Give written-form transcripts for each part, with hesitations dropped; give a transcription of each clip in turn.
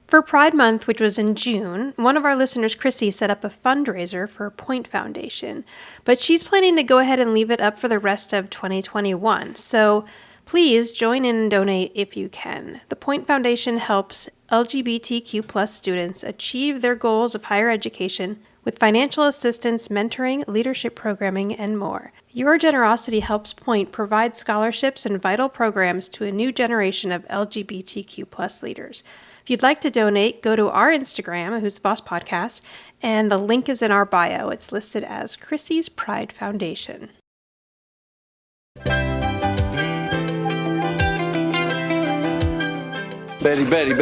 For Pride Month, which was in June, one of our listeners, Chrissy, set up a fundraiser for Point Foundation, but she's planning to go ahead and leave it up for the rest of 2021. So please join in and donate if you can. The Point Foundation helps LGBTQ plus students achieve their goals of higher education with financial assistance, mentoring, leadership programming, and more. Your generosity helps Point provide scholarships and vital programs to a new generation of LGBTQ plus leaders. If you'd like to donate, go to our Instagram, Who's the Boss Podcast, and the link is in our bio. It's listed as Chrissy's Pride Foundation. Betty. Betty.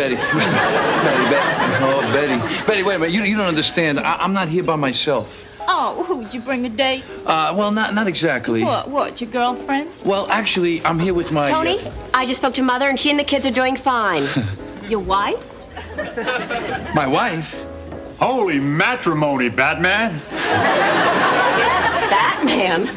Oh, Betty. Betty, wait a minute. You don't understand. I'm not here by myself. Oh, who'd you bring a date? Well, not exactly. What, your girlfriend? Well, actually, I'm here with my... Tony, I just spoke to Mother, and she and the kids are doing fine. Your wife? My wife? Holy matrimony, Batman. Batman?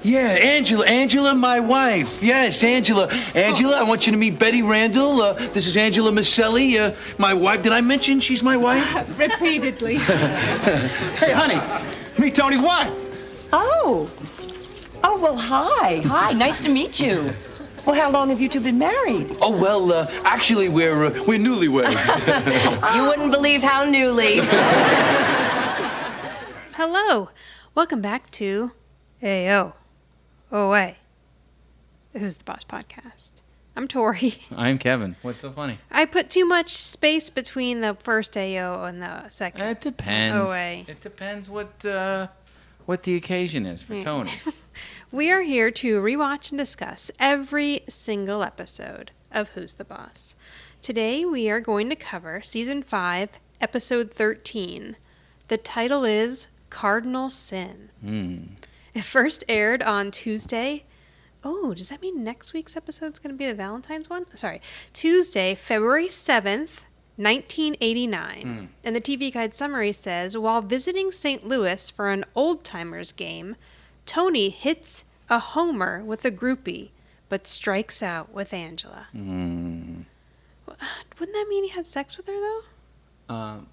Yeah, Angela, my wife. Yes, Angela, I want you to meet Betty Randall. This is Angela Micelli, my wife. Did I mention she's my wife? Repeatedly. Hey, honey, meet Tony's wife. Oh, well, hi. Hi, nice to meet you. Well, how long have you two been married? Oh, well, actually, we're newlyweds. You wouldn't believe how newly. Hello. Welcome back to Ayo. OA. Who's the Boss Podcast. I'm Tori. I'm Kevin. What's so funny? I put too much space between the first AO and the second. It depends. OA. It depends what the occasion is for Tony. We are here to rewatch and discuss every single episode of Who's the Boss. Today we are going to cover Season 5, Episode 13. The title is Cardinal Sin. It first aired on Tuesday. Oh, does that mean next week's episode is going to be the Valentine's one? Sorry. Tuesday, February 7th, 1989. And the TV Guide summary says, while visiting St. Louis for an old-timers game, Tony hits a homer with a groupie, but strikes out with Angela. Wouldn't that mean he had sex with her, though?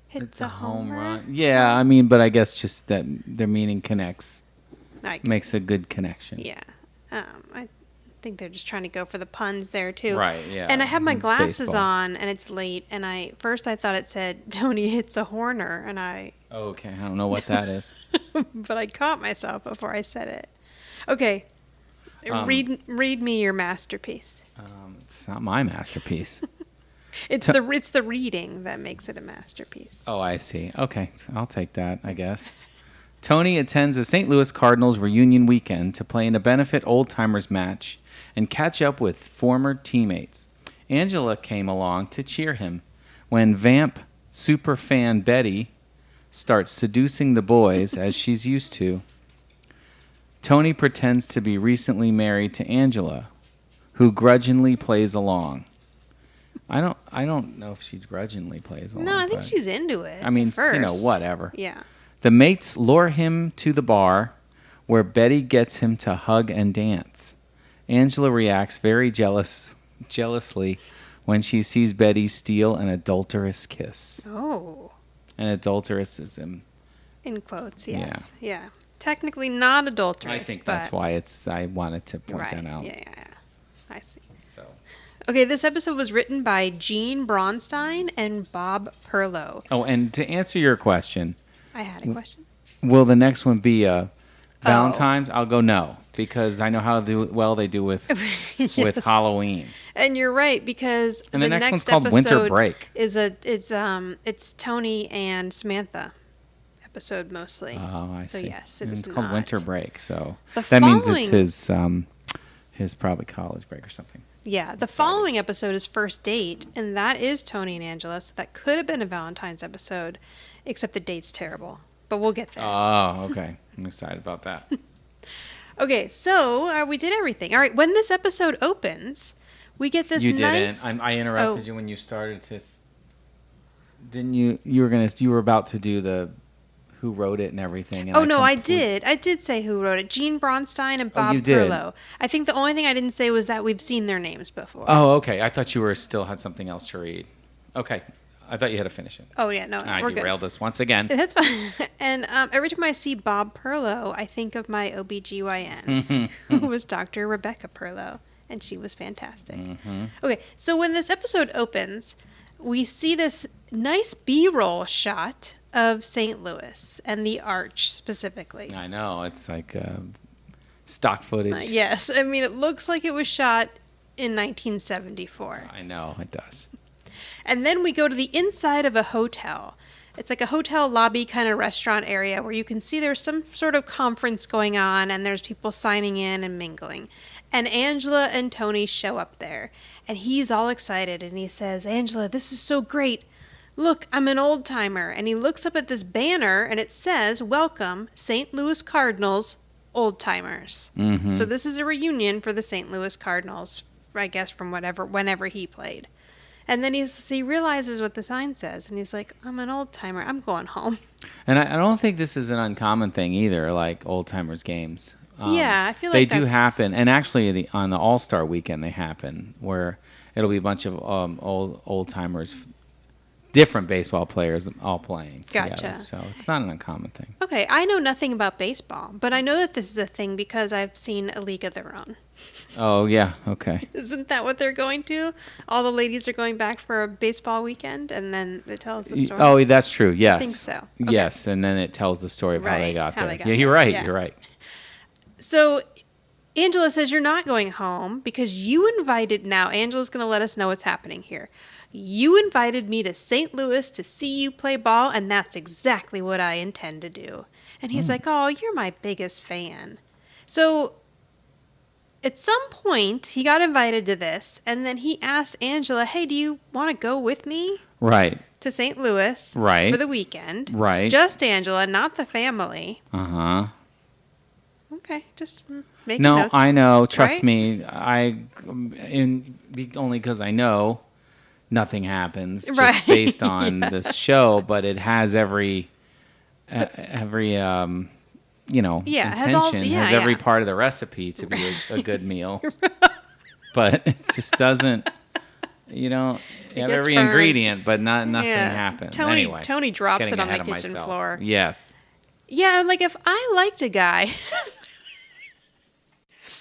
Hits a home run. Yeah, I mean, but I guess just that their meaning connects. Makes a good connection. Yeah. I think they're just trying to go for the puns there, too. Right, yeah. And I have my glasses baseball. on, and it's late, and first I thought it said, Tony hits a horner, and Okay, I don't know what that is. but I caught myself before I said it. Okay. Read me your masterpiece. It's not my masterpiece. It's the reading that makes it a masterpiece. Oh, I see. Okay, so I'll take that, I guess. Tony attends a St. Louis Cardinals reunion weekend to play in a benefit old-timers match and catch up with former teammates. Angela came along to cheer him when vamp superfan Betty starts seducing the boys as she's used to. Tony pretends to be recently married to Angela, who grudgingly plays along. I don't know if she grudgingly plays along. No, I think she's into it. I mean, first. whatever. Yeah. The mates lure him to the bar, where Betty gets him to hug and dance. Angela reacts very jealously when she sees Betty steal an adulterous kiss. Oh. An adulterous is in quotes, yes. Yeah. Technically not adulterous. I think that's why I wanted to point that out. Yeah. I see. So. Okay, this episode was written by Gene Braunstein and Bob Perlow. Oh, and to answer your question, I had a question. will the next one be Valentine's? I'll go no, because I know how well they do with with Halloween. And you're right, because and the next one's episode called Winter Break. It's Tony and Samantha episode mostly. Oh, I so see. yes, it and is it's called not. Winter Break, so The that means following- it's his probably college break or something. Yeah, the following episode is First Date, and that is Tony and Angela, so that could have been a Valentine's episode, except the date's terrible. But we'll get there. Oh, okay. I'm excited about that. Okay, so we did everything. All right, when this episode opens, we get this You nice... didn't. I interrupted you when you started to... Didn't you? You were about to do the who wrote it and everything. And Oh, no, I did. I did say who wrote it. Gene Bronstein and Bob you did. Perlow. I think the only thing I didn't say was that we've seen their names before. Oh, okay. I thought you still had something else to read. Okay. I thought you had to finish it. Oh, yeah, no, I we're derailed good. us once again. That's fine. And every time I see Bob Perlow, I think of my OBGYN, who was Dr. Rebecca Perlow, and she was fantastic. Okay, so when this episode opens, we see this nice B-roll shot of St. Louis and the arch specifically. I know. It's like stock footage. Yes, I mean, it looks like it was shot in 1974. I know. It does. And then we go to the inside of a hotel. It's like a hotel lobby kind of restaurant area where you can see there's some sort of conference going on and there's people signing in and mingling. And Angela and Tony show up there. And he's all excited and he says, Angela, this is so great. Look, I'm an old timer. And he looks up at this banner and it says, welcome, St. Louis Cardinals, old timers. So this is a reunion for the St. Louis Cardinals, I guess from whenever he played. And then he realizes what the sign says, and he's like, I'm an old-timer. I'm going home. And I don't think this is an uncommon thing either, like old-timers games. Yeah, I feel like they do that's... happen. And actually, on the All-Star weekend, they happen, where it'll be a bunch of old-timers, different baseball players all playing Gotcha. together. So it's not an uncommon thing. Okay, I know nothing about baseball, but I know that this is a thing because I've seen A League of Their Own. Oh, yeah. Okay. Isn't that what they're going to? All the ladies are going back for a baseball weekend, and then it tells the story? Oh, that's true. Yes. I think so. Okay. Yes, and then it tells the story of how they Right, got how there. they got Yeah, you're there. right. Yeah. You're right. So Angela says you're not going home because you invited... Now, Angela's going to let us know what's happening here. You invited me to St. Louis to see you play ball, and that's exactly what I intend to do. And he's like, oh, you're my biggest fan. So at some point, he got invited to this, and then he asked Angela, hey, do you want to go with me Right. to St. Louis Right. for the weekend? Right. Just Angela, not the family. Uh-huh. Okay, just make No, notes. I know. Trust right? me. Only because I know nothing happens just Right. based on this show, but it has every intention, it has all- has every yeah. part of the recipe to be a good meal. But it just doesn't, you have gets every burned. ingredient, but nothing Yeah. happens. Tony- Anyway, Tony drops getting it on the ahead of kitchen myself. floor. Yes. Yeah, like if I liked a guy,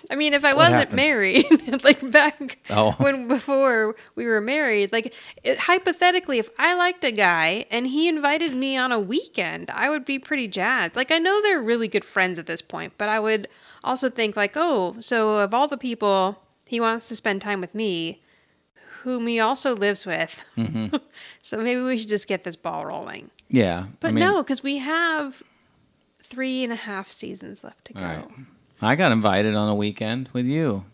I mean, if I wasn't happened? married, like back Oh. before we were married, like hypothetically, if I liked a guy and he invited me on a weekend, I would be pretty jazzed. Like I know they're really good friends at this point, but I would also think like, oh, so of all the people he wants to spend time with me, whom he also lives with, so maybe we should just get this ball rolling. Yeah. But no, because we have 3.5 seasons left to go. All right. I got invited on a weekend with you.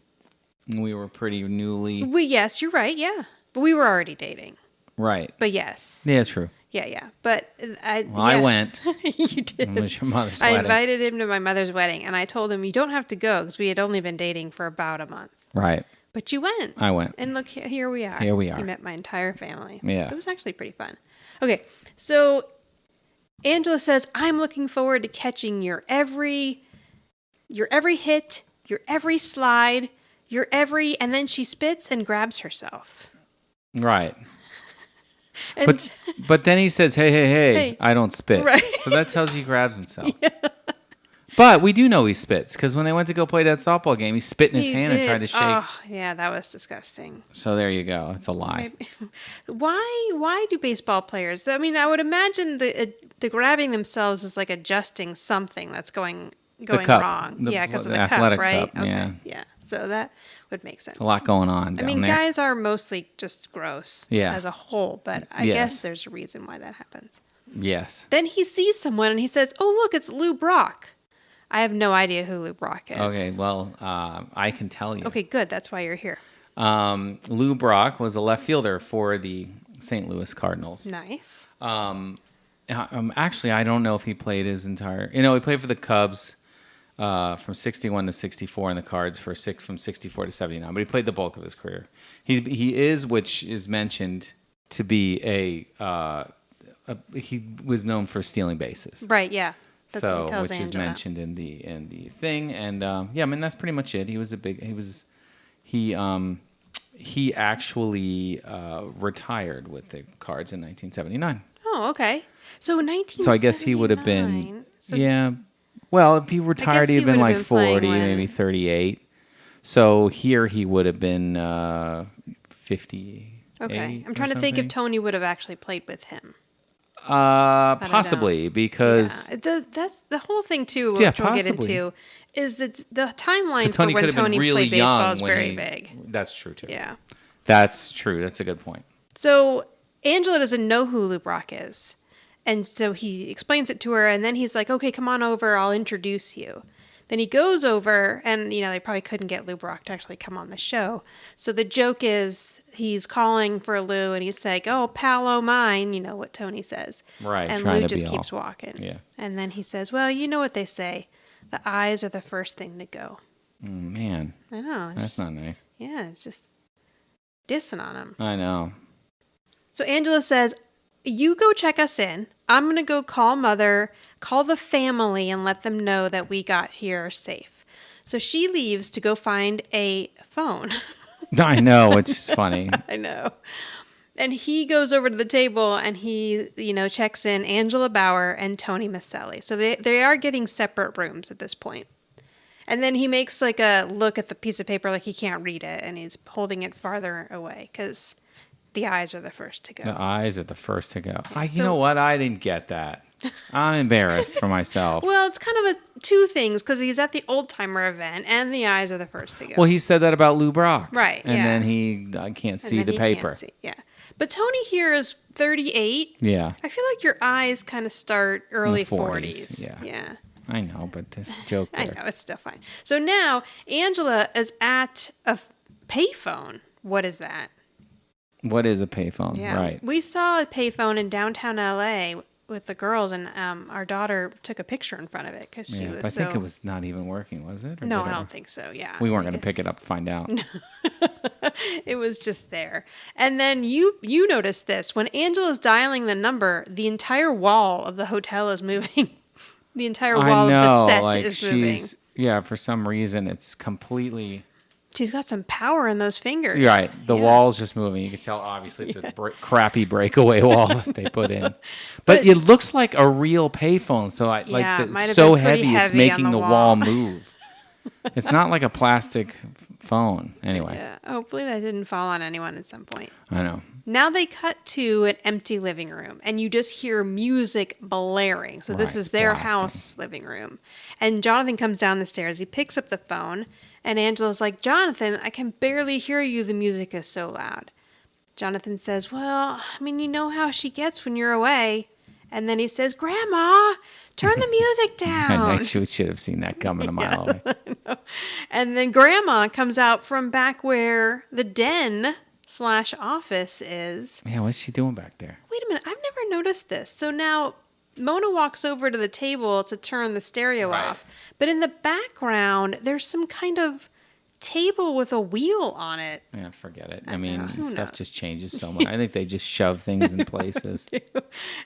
We were pretty newly... Yes, you're right. Yeah. But we were already dating. Right. But yes. Yeah, true. Yeah. But I went. You did. It was your mother's I wedding. invited him to my mother's wedding, and I told him, you don't have to go, because we had only been dating for about a month. Right. But you went. I went. And look, here we are. Here we are. You met my entire family. Yeah. It was actually pretty fun. Okay, so Angela says, I'm looking forward to catching your every hit, your every slide, and then she spits and grabs herself. Right. And But then he says, hey, I don't spit. Right. So that tells you he grabs himself. Yeah. But we do know he spits, because when they went to go play that softball game, he spit in his hand and tried to shake. Oh, yeah, that was disgusting. So there you go. It's a lie. Maybe. Why do baseball players? I mean, I would imagine the grabbing themselves is like adjusting something that's going cup. wrong. Because of the the cup, athletic right? cup, Okay. yeah. Yeah. So that would make sense. A lot going on down I mean, there. guys are mostly just gross as a whole, but I guess there's a reason why that happens. Yes. Then he sees someone and he says, oh, look, it's Lou Brock. I have no idea who Lou Brock is. Okay, well, I can tell you. Okay, good. That's why you're here. Lou Brock was a left fielder for the St. Louis Cardinals. Nice. Actually, I don't know if he played his entire... he played for the Cubs from 61 to 64 and the Cards from 64 to 79, but he played the bulk of his career. He is, which is mentioned to be a he was known for stealing bases. Right, yeah. That's what he tells which Angela. is mentioned in the thing, and yeah, I mean that's pretty much it. He actually retired with the Cards in 1979. Oh, okay. So 1979. So I guess he would have been yeah. Well, if he retired, he'd been like 40, maybe 38. So here he would have been 50. Okay, I'm trying to think if Tony would have actually played with him. Possibly because that's the whole thing too. Yeah, which we'll get possibly. into is that the timeline for Tony when could have been Tony really played baseball young is when very he- vague. That's true too. Yeah. That's true. That's a good point. So Angela doesn't know who Lou Brock is, and so he explains it to her, and then he's like, "Okay, come on over. I'll introduce you." Then he goes over, and they probably couldn't get Lou Brock to actually come on the show. So the joke is he's calling for Lou, and he's like, "Oh, pal o' mine," you know what Tony says. Right, And trying Lou to just be keeps all- walking. Yeah. And then he says, "Well, you know what they say. The eyes are the first thing to go." Man, I know. that's not nice. Yeah, it's just dissing on him. I know. So Angela says, "You go check us in. I'm going to go call Mother, call the family, and let them know that we got here safe." So she leaves to go find a phone. I know, which is funny. I know. And he goes over to the table and he, checks in Angela Bauer and Tony Micelli. So they are getting separate rooms at this point. And then he makes like a look at the piece of paper like he can't read it, and he's holding it farther away because the eyes are the first to go. The eyes are the first to go. You so- know what? I didn't get that. I'm embarrassed for myself. Well, it's kind of two things because he's at the old timer event and the eyes are the first to go. Well, he said that about Lou Brock. Right, And yeah. then he can't see And then the he paper. can't see, yeah. But Tony here is 38. Yeah. I feel like your eyes kind of start early 40s, 40s. yeah. Yeah. I know, but this joke I there. know, it's still fine. So now Angela is at a payphone. What is that? What is a payphone? Yeah. Right. We saw a payphone in downtown LA with the girls, and our daughter took a picture in front of it because she Yeah, was but I think it was not even working, was it? Or No, did I it don't work? think so. Yeah. We weren't I going to pick guess- it up to find out. It was just there. And then you notice this. When Angela's dialing the number, the entire wall of the hotel is moving. The entire wall I know, of the set like is moving. yeah, for some reason it's completely She's got some power in those fingers. You're right. The Yeah. wall's just moving. You can tell obviously it's a crappy breakaway wall that they put in. But it looks like a real payphone. So Yeah, it might it's have so been pretty heavy it's heavy on making the the wall wall. move. It's not like a plastic phone. Anyway, Yeah. Hopefully that didn't fall on anyone at some point. I know. Now they cut to an empty living room, and you just hear music blaring. So this Right, is their blasting. house living room. And Jonathan comes down the stairs. He picks up the phone, and Angela's like, "Jonathan, I can barely hear you. The music is so loud." Jonathan says, "Well, I mean, you know how she gets when you're away." And then he says, "Grandma, turn the music down." I should have seen that coming a mile away. And then Grandma comes out from back where the den/office is. Yeah, what's she doing back there? Wait a minute, I've never noticed this. So now Mona walks over to the table to turn the stereo Right. off. But in the background, there's some kind of table with a wheel on it. Yeah, forget it. I I mean, know, who stuff knows? just changes so much. I think they just shove things in places.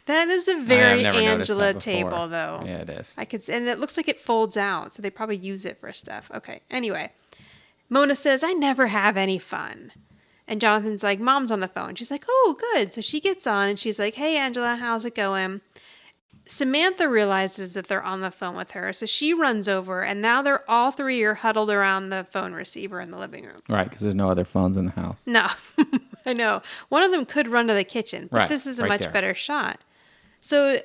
That is a I've very never noticed Angela that before. table, though. Yeah, it is. I could, and it looks like it folds out, so they probably use it for stuff. Okay, anyway. Mona says, "I never have any fun." And Jonathan's like, "Mom's on the phone." She's like, "Oh, good." So she gets on and she's like, "Hey, Angela, how's it going?" Samantha realizes that they're on the phone with her. So she runs over, and now they're all three are huddled around the phone receiver in the living room. Right, because there's no other phones in the house. No, I know. One of them could run to the kitchen, but Right, this is a right much there. better shot. So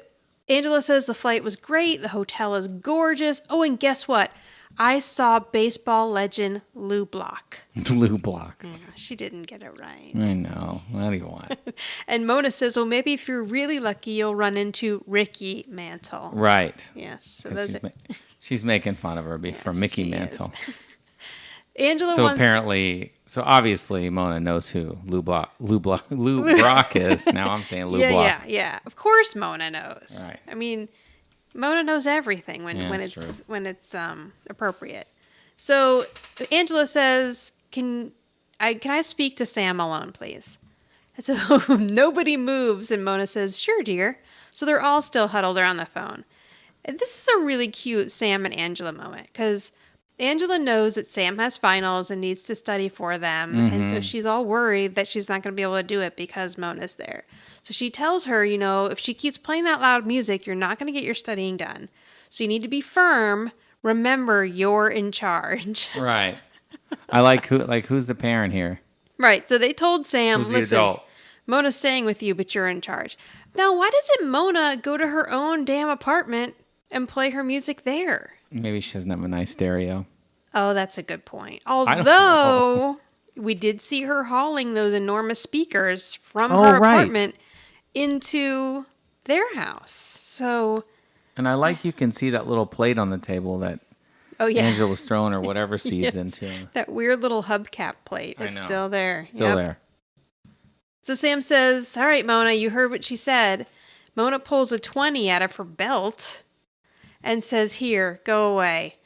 Angela says the flight was great. The hotel is gorgeous. Oh, and guess what? I saw baseball legend Lou Block. Lou Block. She didn't get it right. I know. What do you want? And Mona says, well, maybe if you're really lucky, you'll run into Ricky Mantle. Right. Yes. So 'Cause those she's, are, she's making fun of her for Mickey she is. Mantle. Angela So wants... obviously Mona knows who Lou Brock is. Now I'm saying Lou Block. Yeah. Of course Mona knows. Right. I mean, Mona knows everything when that's it's appropriate. So Angela says, "Can I speak to Sam alone, please?" And so nobody moves, and Mona says, "Sure, dear." So they're all still huddled around the phone. And this is a really cute Sam and Angela moment, because Angela knows that Sam has finals and needs to study for them. And so she's all worried that she's not going to be able to do it because Mona's there. So she tells her, if she keeps playing that loud music, you're not going to get your studying done. So you need to be firm. Remember, you're in charge. Right. I who's the parent here? Right. So they told Sam, Who's the listen, adult? Mona's staying with you, but you're in charge. Now, why doesn't Mona go to her own damn apartment and play her music there? Maybe she doesn't have a nice stereo. Oh, that's a good point. don't Although we did see her hauling those enormous speakers from her apartment into their house. So, and you can see that little plate on the table that Angela was throwing or whatever seeds into. That weird little hubcap plate is still there. Still there. So Sam says, "All right, Mona, you heard what she said." Mona pulls a 20 out of her belt and says, "Here, go away."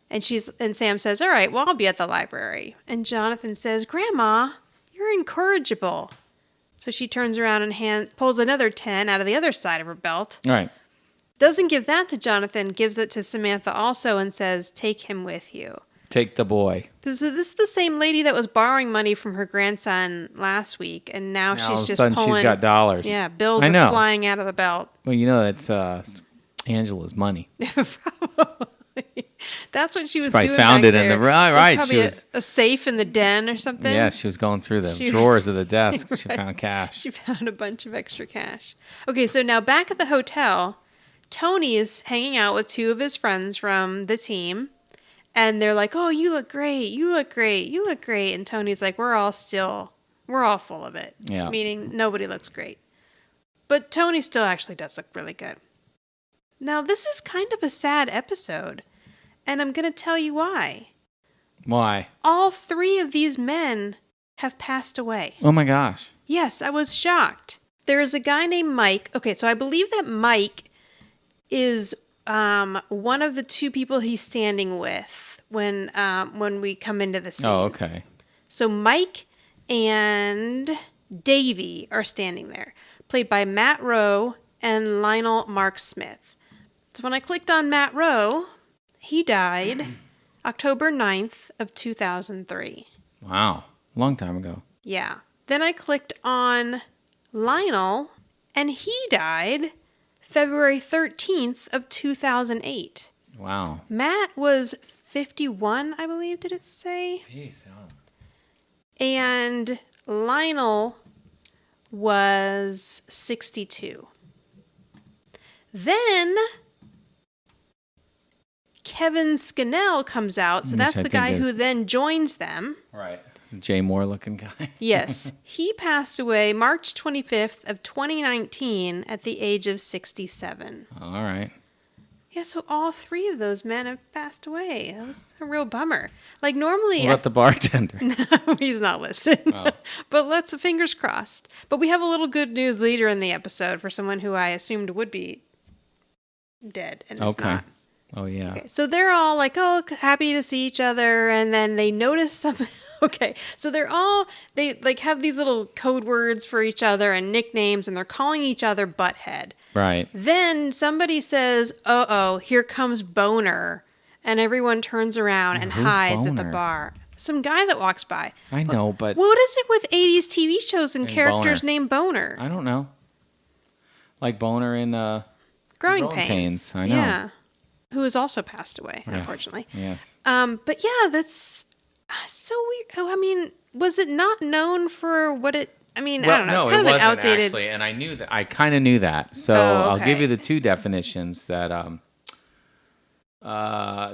And Sam says, "All right, well, I'll be at the library." And Jonathan says, "Grandma, you're incorrigible." So she turns around and pulls another 10 out of the other side of her belt. All right. Doesn't give that to Jonathan, gives it to Samantha also and says, "Take him with you." Take the boy. This is the same lady that was borrowing money from her grandson last week, and now she's all of a just sudden pulling. She's got dollars. Yeah, bills are flying out of the belt. Well, that's Angela's money. Probably. That's what she was probably doing. Found back it there. in the right. Probably She was a safe in the den or something. Yeah, she was going through the drawers of the desk. She Right. found cash. She found a bunch of extra cash. Okay, so now back at the hotel, Tony is hanging out with two of his friends from the team. And they're like, "Oh, you look great. You look great. You look great." And Tony's like, we're all full of it. Yeah. Meaning nobody looks great. But Tony still actually does look really good. Now, this is kind of a sad episode. And I'm going to tell you why. Why? All three of these men have passed away. Oh my gosh. Yes, I was shocked. There is a guy named Mike. Okay, so I believe that Mike is one of the two people he's standing with when we come into the scene. Oh, okay. So Mike and Davey are standing there, played by Matt Rowe and Lionel Mark Smith. So when I clicked on Matt Rowe, he died October 9th of 2003. Wow. Long time ago. Yeah. Then I clicked on Lionel, and he died February 13th of 2008. Wow. Matt was 51, I believe, did it say? Jeez, oh. And Lionel was 62. Then Kevin Scannell comes out, so that's the guy who then joins them. Right. Jay Moore looking guy. Yes. He passed away March 25th of 2019 at the age of 67. All right. Yeah, so all three of those men have passed away. That was a real bummer. Like normally... What about the bartender? No, he's not listed. Oh. But fingers crossed. But we have a little good news later in the episode for someone who I assumed would be dead and is not. Oh, yeah. Okay, so they're all like, oh, happy to see each other. And then they notice something. Okay, so they like have these little code words for each other and nicknames, and they're calling each other Butthead. Right. Then somebody says, uh-oh, here comes Boner. And everyone turns around and Who's hides at the Boner? bar. Some guy that walks by. I know, but... What is it with 80s TV shows and Named characters Boner. named Boner? I don't know. Like Boner in... Growing Growing Pains. Pains, I know. Yeah. Who has also passed away, Yeah. unfortunately. Yes. But yeah, that's so weird. Oh, I mean, was it not known for what it... I mean, I don't know. No, It's kind it of an wasn't outdated... actually, and I knew that. I kind of knew that. So Oh, I'll okay. give you the two definitions that...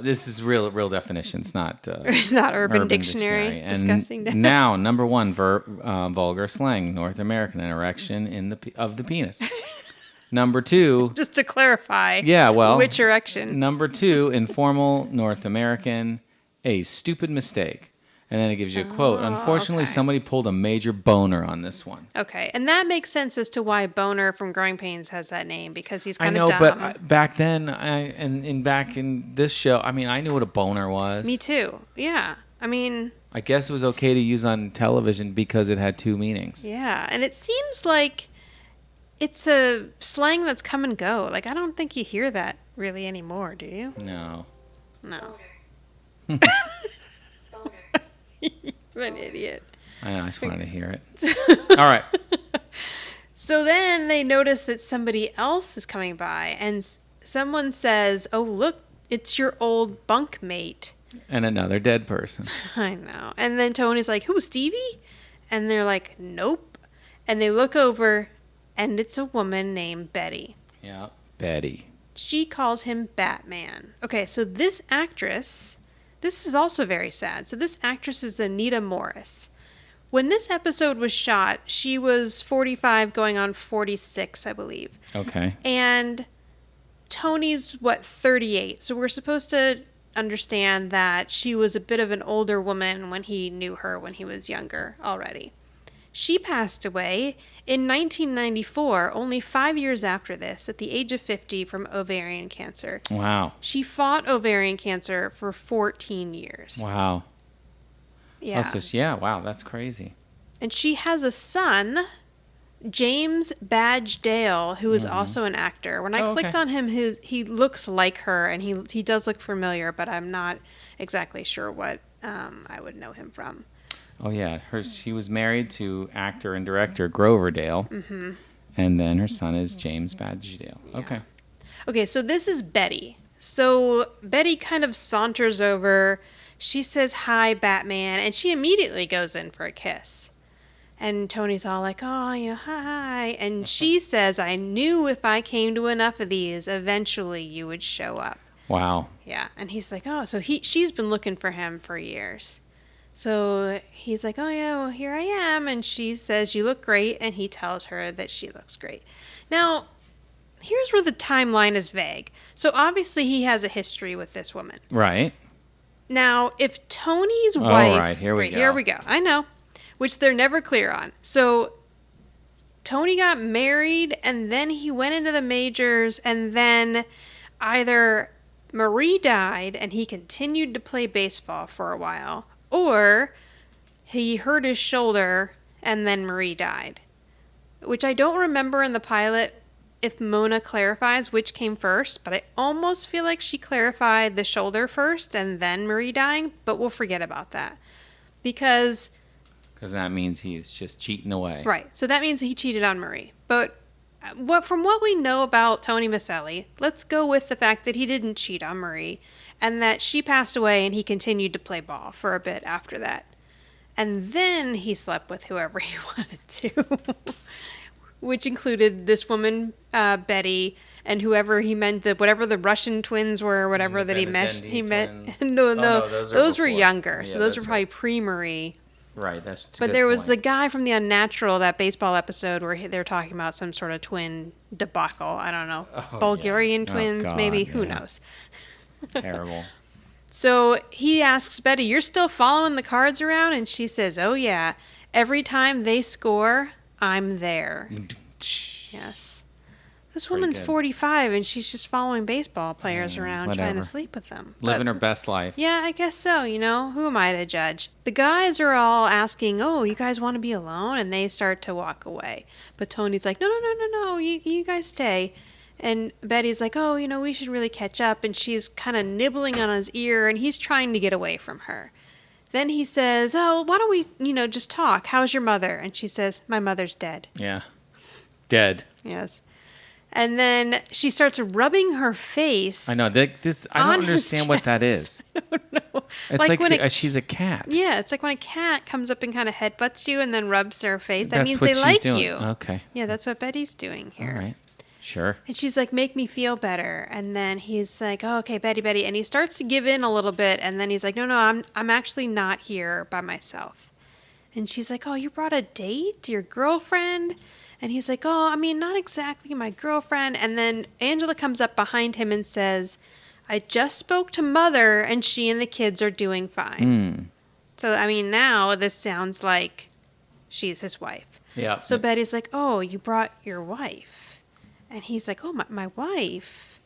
this is real definitions, not... not Urban Dictionary And discussing. now, number one, vulgar slang, North American, an erection of the penis. Number two... Just to clarify. Yeah, well... Which erection? Number two, informal North American, a stupid mistake. And then it gives you a quote. Unfortunately, okay. somebody pulled a major boner on this one. Okay, and that makes sense as to why Boner from Growing Pains has that name, because he's kind I of know, dumb. but back then, back in this show, I mean, I knew what a boner was. Me too, yeah. I mean... I guess it was okay to use on television because it had two meanings. Yeah, and it seems like it's a slang that's come and go. Like, I don't think you hear that really anymore, do you? No. No. I'm an idiot. I know, I just wanted to hear it. All right. So then they notice that somebody else is coming by, and someone says, "Oh, look, it's your old bunkmate." And another dead person. I know. And then Tony's like, "Who, Stevie?" And they're like, "Nope." And they look over, and it's a woman named Betty. Yeah, Betty. She calls him Batman. Okay, so this actress, this is also very sad. So this actress is Anita Morris. When this episode was shot, she was 45 going on 46, I believe. Okay. And Tony's, 38. So we're supposed to understand that she was a bit of an older woman when he knew her when he was younger already. She passed away in 1994, only 5 years after this, at the age of 50 from ovarian cancer. Wow. She fought ovarian cancer for 14 years. Wow. Yeah. Oh, so wow, that's crazy. And she has a son, James Badge Dale, who is also an actor. When I clicked on him, he looks like her, and he does look familiar, but I'm not exactly sure what I would know him from. Oh, yeah. She was married to actor and director Grover Dale. Mm-hmm. And then her son is James Badge Dale. Yeah. Okay. Okay, so this is Betty. So Betty kind of saunters over. She says, "Hi, Batman," and she immediately goes in for a kiss. And Tony's all like, "Oh, hi." And she says, "I knew if I came to enough of these, eventually you would show up." Wow. Yeah, and he's like, "Oh," so she's been looking for him for years. So he's like, "Oh, yeah, well, here I am." And she says, "You look great." And he tells her that she looks great. Now, here's where the timeline is vague. So obviously he has a history with this woman. Right. Now, if Tony's wife... All right, here we go. Here we go. I know. Which they're never clear on. So Tony got married, and then he went into the majors, and then either Marie died, and he continued to play baseball for a while, or he hurt his shoulder, and then Marie died. Which I don't remember in the pilot if Mona clarifies which came first, but I almost feel like she clarified the shoulder first and then Marie dying, but we'll forget about that. Because that means he is just cheating away. Right. So that means he cheated on Marie. But from what we know about Tony Micelli, let's go with the fact that he didn't cheat on Marie and that she passed away and he continued to play ball for a bit after that. And then he slept with whoever he wanted to. Which included this woman, Betty, and whoever he meant, whatever the Russian twins were, or whatever that he met. No, those were younger. Yeah, so those were probably pre-Marie. Right, that's a But good there was point. the guy from The Unnatural, that baseball episode where they're talking about some sort of twin debacle. I don't know. Bulgarian twins, God, maybe. Who yeah. knows? Terrible. So he asks Betty, "You're still following the cards around?" And she says, "Oh, yeah. Every time they score, I'm there." Yes. This woman's good. 45 and she's just following baseball players around trying whatever. to sleep with them. Living But, her best life. yeah, I guess so. Who am I to judge? The guys are all asking, "Oh, you guys want to be alone?" And they start to walk away. But Tony's like, "No, you guys stay." And Betty's like, "Oh, we should really catch up." And she's kind of nibbling on his ear and he's trying to get away from her. Then he says, "Oh, why don't we, just talk? How's your mother?" And she says, "My mother's dead." Yeah. Dead. Yes. And then she starts rubbing her face. I know. I don't understand what that is. I don't know. It's like when she's a cat. Yeah, it's like when a cat comes up and kind of headbutts you and then rubs their face. That That's means what they she's like doing. you. Okay. Yeah, that's what Betty's doing here. All right. Sure. And she's like, "Make me feel better." And then he's like, "Oh, okay, Betty." And he starts to give in a little bit. And then he's like, No, I'm actually not here by myself. And she's like, "Oh, you brought a date? Your girlfriend?" And he's like, "Oh, I mean, not exactly my girlfriend." And then Angela comes up behind him and says, "I just spoke to Mother and she and the kids are doing fine." So, I mean, now this sounds like she's his wife. Yeah. So Betty's like, "Oh, you brought your wife." And he's like, "Oh, my wife."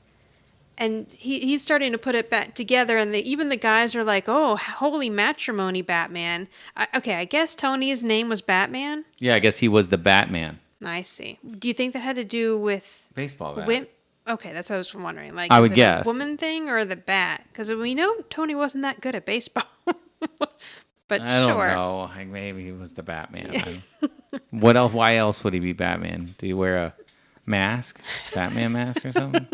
And he's starting to put it back together, and even the guys are like, "Oh, holy matrimony, Batman!" Okay, I guess Tony's name was Batman. Yeah, I guess he was the Batman. I see. Do you think that had to do with Baseball bat. Okay, that's what I was wondering. Like, I is would it guess. the woman thing or the bat? Because we know Tony wasn't that good at baseball. But I sure. don't know. Like, maybe he was the Batman. What else? Why else would he be Batman? Do you wear a mask? Batman mask or something?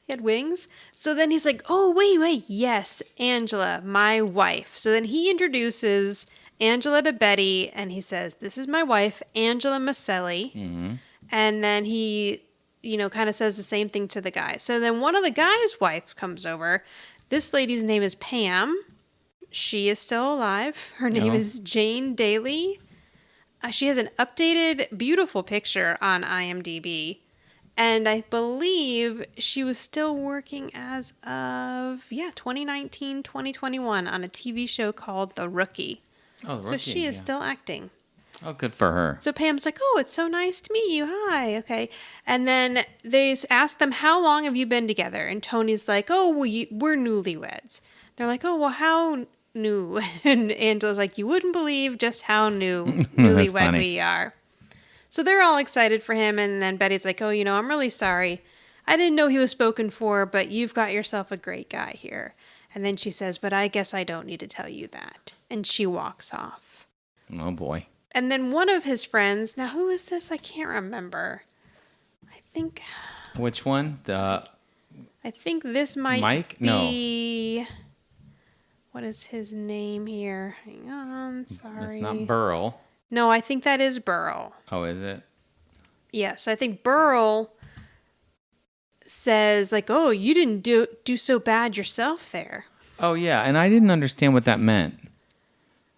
He had wings. So then he's like, oh, wait. Yes, Angela, my wife. So then he introduces Angela to Betty, and he says, this is my wife, Angela Micelli. Mm-hmm. And then he, kind of says the same thing to the guy. So then one of the guy's wife comes over. This lady's name is Pam. She is still alive. Her name is Jane Daly. She has an updated, beautiful picture on IMDb. And I believe she was still working as of, 2019, 2021 on a TV show called The Rookie. Oh, The so Rookie, she is still acting. Oh, good for her. So Pam's like, oh, it's so nice to meet you. Hi. Okay. And then they ask them, how long have you been together? And Tony's like, oh, well, we're newlyweds. They're like, oh, well, how new? And Angela's like, you wouldn't believe just how newlywed we are. So they're all excited for him, and then Betty's like, oh, I'm really sorry. I didn't know he was spoken for, but you've got yourself a great guy here. And then she says, but I guess I don't need to tell you that. And she walks off. Oh, boy. And then one of his friends, now who is this? I can't remember. I think... Which one? I think this might Mike? be... No. What is his name here? Hang on, sorry. It's not Burl. No, I think that is Burl. Oh, is it? Yes, I think Burl says, like, oh, you didn't do so bad yourself there. Oh, yeah, and I didn't understand what that meant.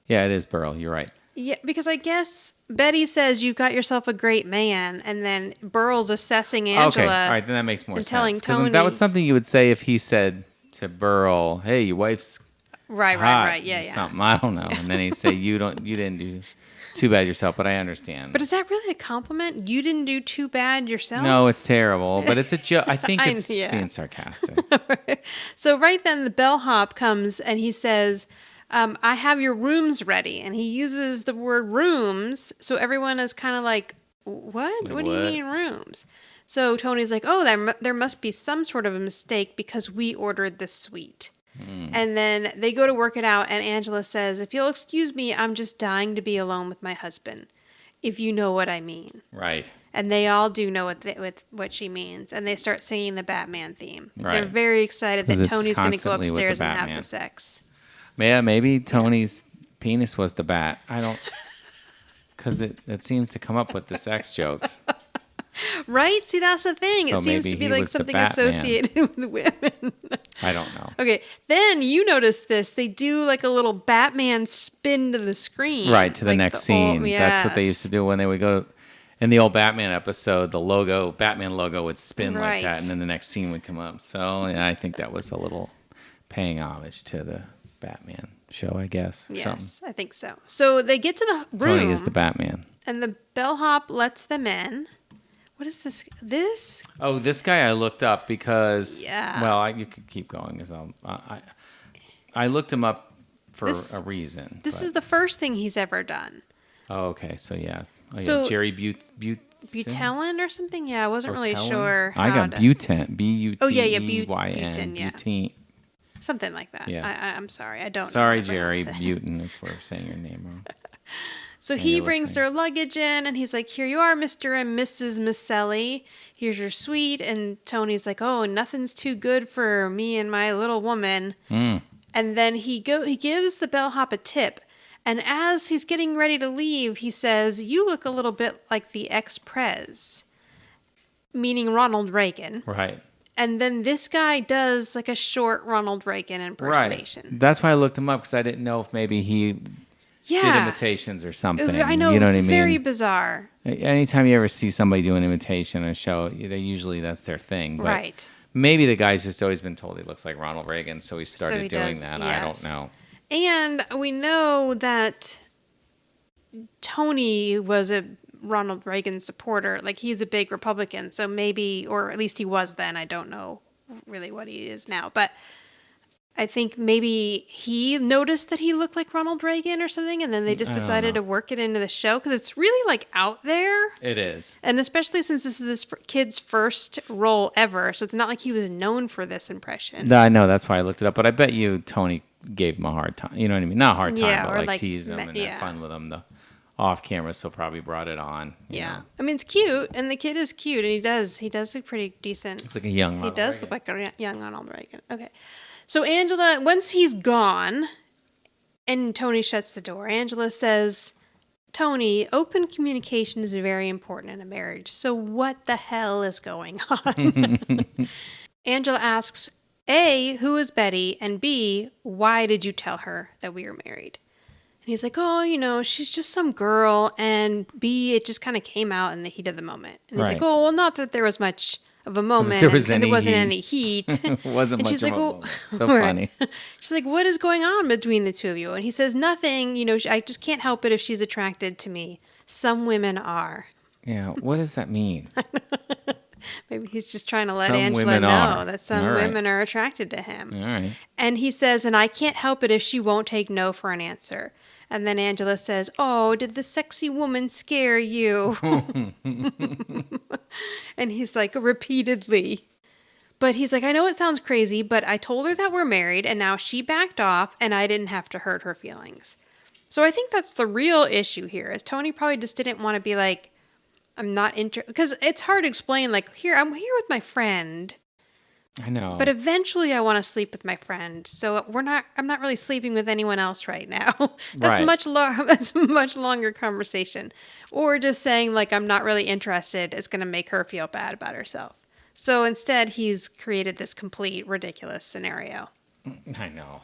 Yeah, it is Burl. You're right. Yeah, because I guess Betty says you've got yourself a great man, and then Burl's assessing Angela. Okay, all right, then that makes more and sense. Telling Tony. That was something you would say if he said to Burl, hey, your wife's right. Yeah. Something, I don't know. And then he'd say, you didn't do too bad yourself, but I understand. But is that really a compliment? You didn't do too bad yourself? No, it's terrible, but it's a joke. I think it's being sarcastic. So right then the bellhop comes and he says, I have your rooms ready. And he uses the word rooms. So everyone is kind of like, what? What do you mean rooms? So Tony's like, oh, there must be some sort of a mistake because we ordered the suite. And then they go to work it out, and Angela says, if you'll excuse me, I'm just dying to be alone with my husband, if you know what I mean. Right. And they all do know what she means, and they start singing the Batman theme. Right. They're very excited that Tony's going to go upstairs and have the sex. Yeah, maybe Tony's penis was the bat. I don't... Because it seems to come up with the sex jokes. Right? See, that's the thing. So it seems to be like something associated with women. I don't know. Okay. Then you notice this. They do like a little Batman spin to the screen. Right, to the like next scene. Yes. That's what they used to do when they would go... In the old Batman episode, the Batman logo would spin like that, and then the next scene would come up. So yeah, I think that was a little paying homage to the Batman show, I guess. Yes, I think so. So they get to the room. Tony is the Batman. And the bellhop lets them in. What is this? This? Oh, this guy I looked up because... Yeah. Well, you could keep going. Because I looked him up for a reason. This is the first thing he's ever done. Oh, okay. So, yeah. Oh, So- yeah. Jerry Butelin or something? Yeah, I wasn't really sure. I got Butin. B-U-T-E-Y-N. Oh, yeah, Butin, yeah. Butin. Something like that. Yeah. I'm sorry. I don't know. Sorry, how to Jerry pronounce it. Butin, if we're saying your name wrong. So he brings their luggage in, and he's like, here you are, Mr. and Mrs. Micelli. Here's your suite. And Tony's like, oh, nothing's too good for me and my little woman. And then he gives the bellhop a tip. And as he's getting ready to leave, he says, you look a little bit like the ex-prez, meaning Ronald Reagan. Right. And then this guy does like a short Ronald Reagan impersonation. Right. That's why I looked him up, because I didn't know if maybe he... did imitations or something. I know, you know it's what I mean? very bizarre. Anytime you ever see somebody do an imitation on a show, that's their thing. But Right. maybe the guy's just always been told he looks like Ronald Reagan, so he started he doing does, that. yes. I don't know. And we know that Tony was a Ronald Reagan supporter. Like, he's a big Republican, so maybe, or at least he was then. I don't know really what he is now. But I think maybe he noticed that he looked like Ronald Reagan or something, and then they just decided to work it into the show because it's really like out there. It is. And especially since this is this kid's first role ever, so it's not like he was known for this impression. I know, that's why I looked it up. But I bet you Tony gave him a hard time. You know what I mean? Not a hard time, Yeah, but or like teased him and had fun with him. The off camera, so probably brought it on. You know? I mean, it's cute, and the kid is cute, and he does look pretty decent. Looks like a young He Ronald does Reagan. look like a young Ronald Reagan. Okay. So Angela, once he's gone and Tony shuts the door, Angela says, Tony, open communication is very important in a marriage. So what the hell is going on? Angela asks, A, who is Betty? And B, why did you tell her that we were married? And he's like, oh, you know, she's just some girl. And B, it just kind of came out in the heat of the moment. And he's Right. like, oh, well, not that there was much of a moment. There was and any there wasn't heat. any heat. It wasn't And much she's of like, a well, moment. So right. funny. She's like, what is going on between the two of you? And he says, nothing. You know, I just can't help it if she's attracted to me. Some women are. Yeah, what does that mean? Maybe he's just trying to let Some Angela women know are. that some All right. women are attracted to him. All right. And he says, and I can't help it if she won't take no for an answer. And then Angela says, oh, did the sexy woman scare you? And he's like, repeatedly. But he's like, I know it sounds crazy, but I told her that we're married, and now she backed off, and I didn't have to hurt her feelings. So I think that's the real issue here, is Tony probably just didn't want to be like, I'm not interested. Because it's hard to explain, like, I'm here with my friend. I know. But eventually I want to sleep with my friend. So I'm not really sleeping with anyone else right now. That's Right. that's a much longer conversation. Or just saying like, I'm not really interested is going to make her feel bad about herself. So instead he's created this complete ridiculous scenario. I know.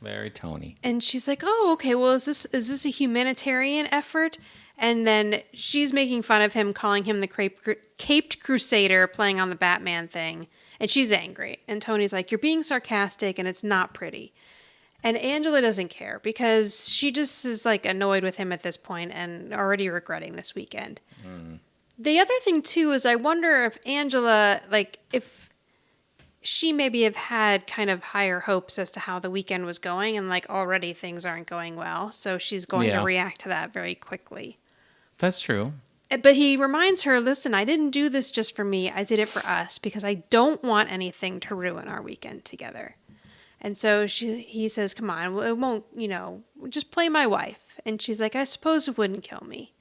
Very Tony. And she's like, oh, okay, well, is this a humanitarian effort? And then she's making fun of him, calling him the Caped Crusader, playing on the Batman thing. And she's angry. And Tony's like, you're being sarcastic and it's not pretty. And Angela doesn't care because she just is like annoyed with him at this point and already regretting this weekend. The other thing too is I wonder if Angela, like if she maybe have had kind of higher hopes as to how the weekend was going and like already things aren't going well. So she's going to react to that very quickly. That's true. But he reminds her, listen, I didn't do this just for me. I did it for us because I don't want anything to ruin our weekend together. And so he says, come on, it won't, just play my wife. And she's like, I suppose it wouldn't kill me.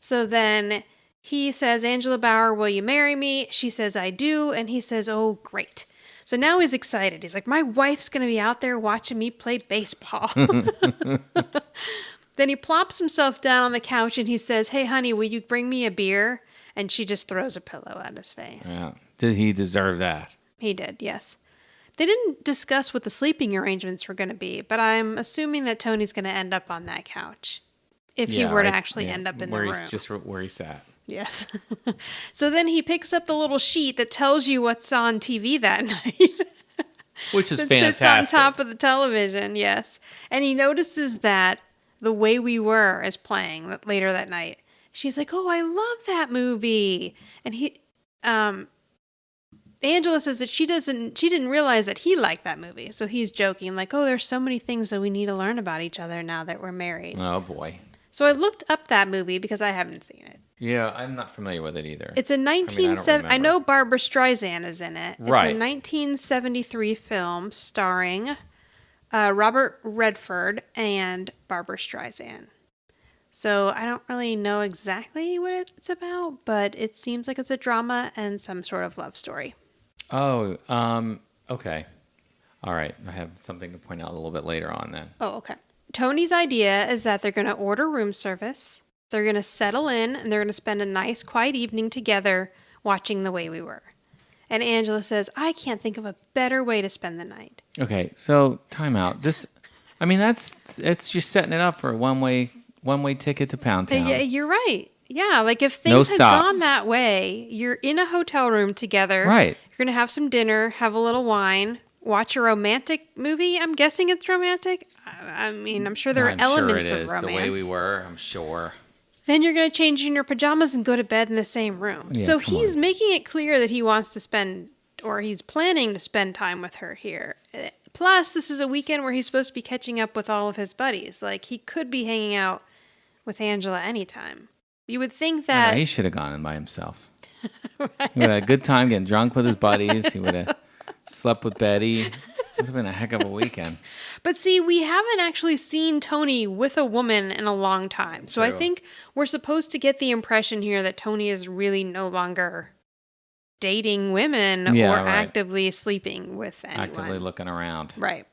So then he says, Angela Bauer, will you marry me? She says, I do. And he says, oh, great. So now he's excited. He's like, my wife's going to be out there watching me play baseball. Then he plops himself down on the couch and he says, hey, honey, will you bring me a beer? And she just throws a pillow at his face. Yeah. Did he deserve that? He did, yes. They didn't discuss what the sleeping arrangements were going to be, but I'm assuming that Tony's going to end up on that couch if he were to actually end up in the room. Just where he sat. Yes. So then he picks up the little sheet that tells you what's on TV that night. Which is It fantastic. sits on top of the television, yes. And he notices that The Way We Were is playing later that night. She's like, oh, I love that movie. And Angela says that she didn't realize that he liked that movie. So he's joking like, oh, there's so many things that we need to learn about each other now that we're married. Oh, boy. So I looked up that movie because I haven't seen it. Yeah, I'm not familiar with it either. It's a 1970. I know Barbara Streisand is in it. Right. It's a 1973 film starring Robert Redford and Barbara Streisand. So I don't really know exactly what it's about, but it seems like it's a drama and some sort of love story. Oh, okay. All right. I have something to point out a little bit later on then. Oh, okay. Tony's idea is that they're going to order room service, they're going to settle in, and they're going to spend a nice, quiet evening together watching The Way We Were. And Angela says, I can't think of a better way to spend the night. Okay, so time out. It's just setting it up for a one-way ticket to Pound Town. Yeah, you're right. Yeah, like if No things had stops. gone that way, you're in a hotel room together. Right. You're going to have some dinner, have a little wine, watch a romantic movie. I'm guessing it's romantic. I mean, I'm sure there are elements of romance. The Way We Were, I'm sure. Then you're going to change in your pajamas and go to bed in the same room. Yeah, so come he's on. making it clear that he wants to spend or he's planning to spend time with her here. Plus, this is a weekend where he's supposed to be catching up with all of his buddies. Like, he could be hanging out with Angela anytime. You would think that... he should have gone in by himself. Right. He would have had a good time getting drunk with his buddies. He would have slept with Betty. It would have been a heck of a weekend. But see, we haven't actually seen Tony with a woman in a long time. So True. I think we're supposed to get the impression here that Tony is really no longer dating women or actively sleeping with anyone. Actively looking around. Right.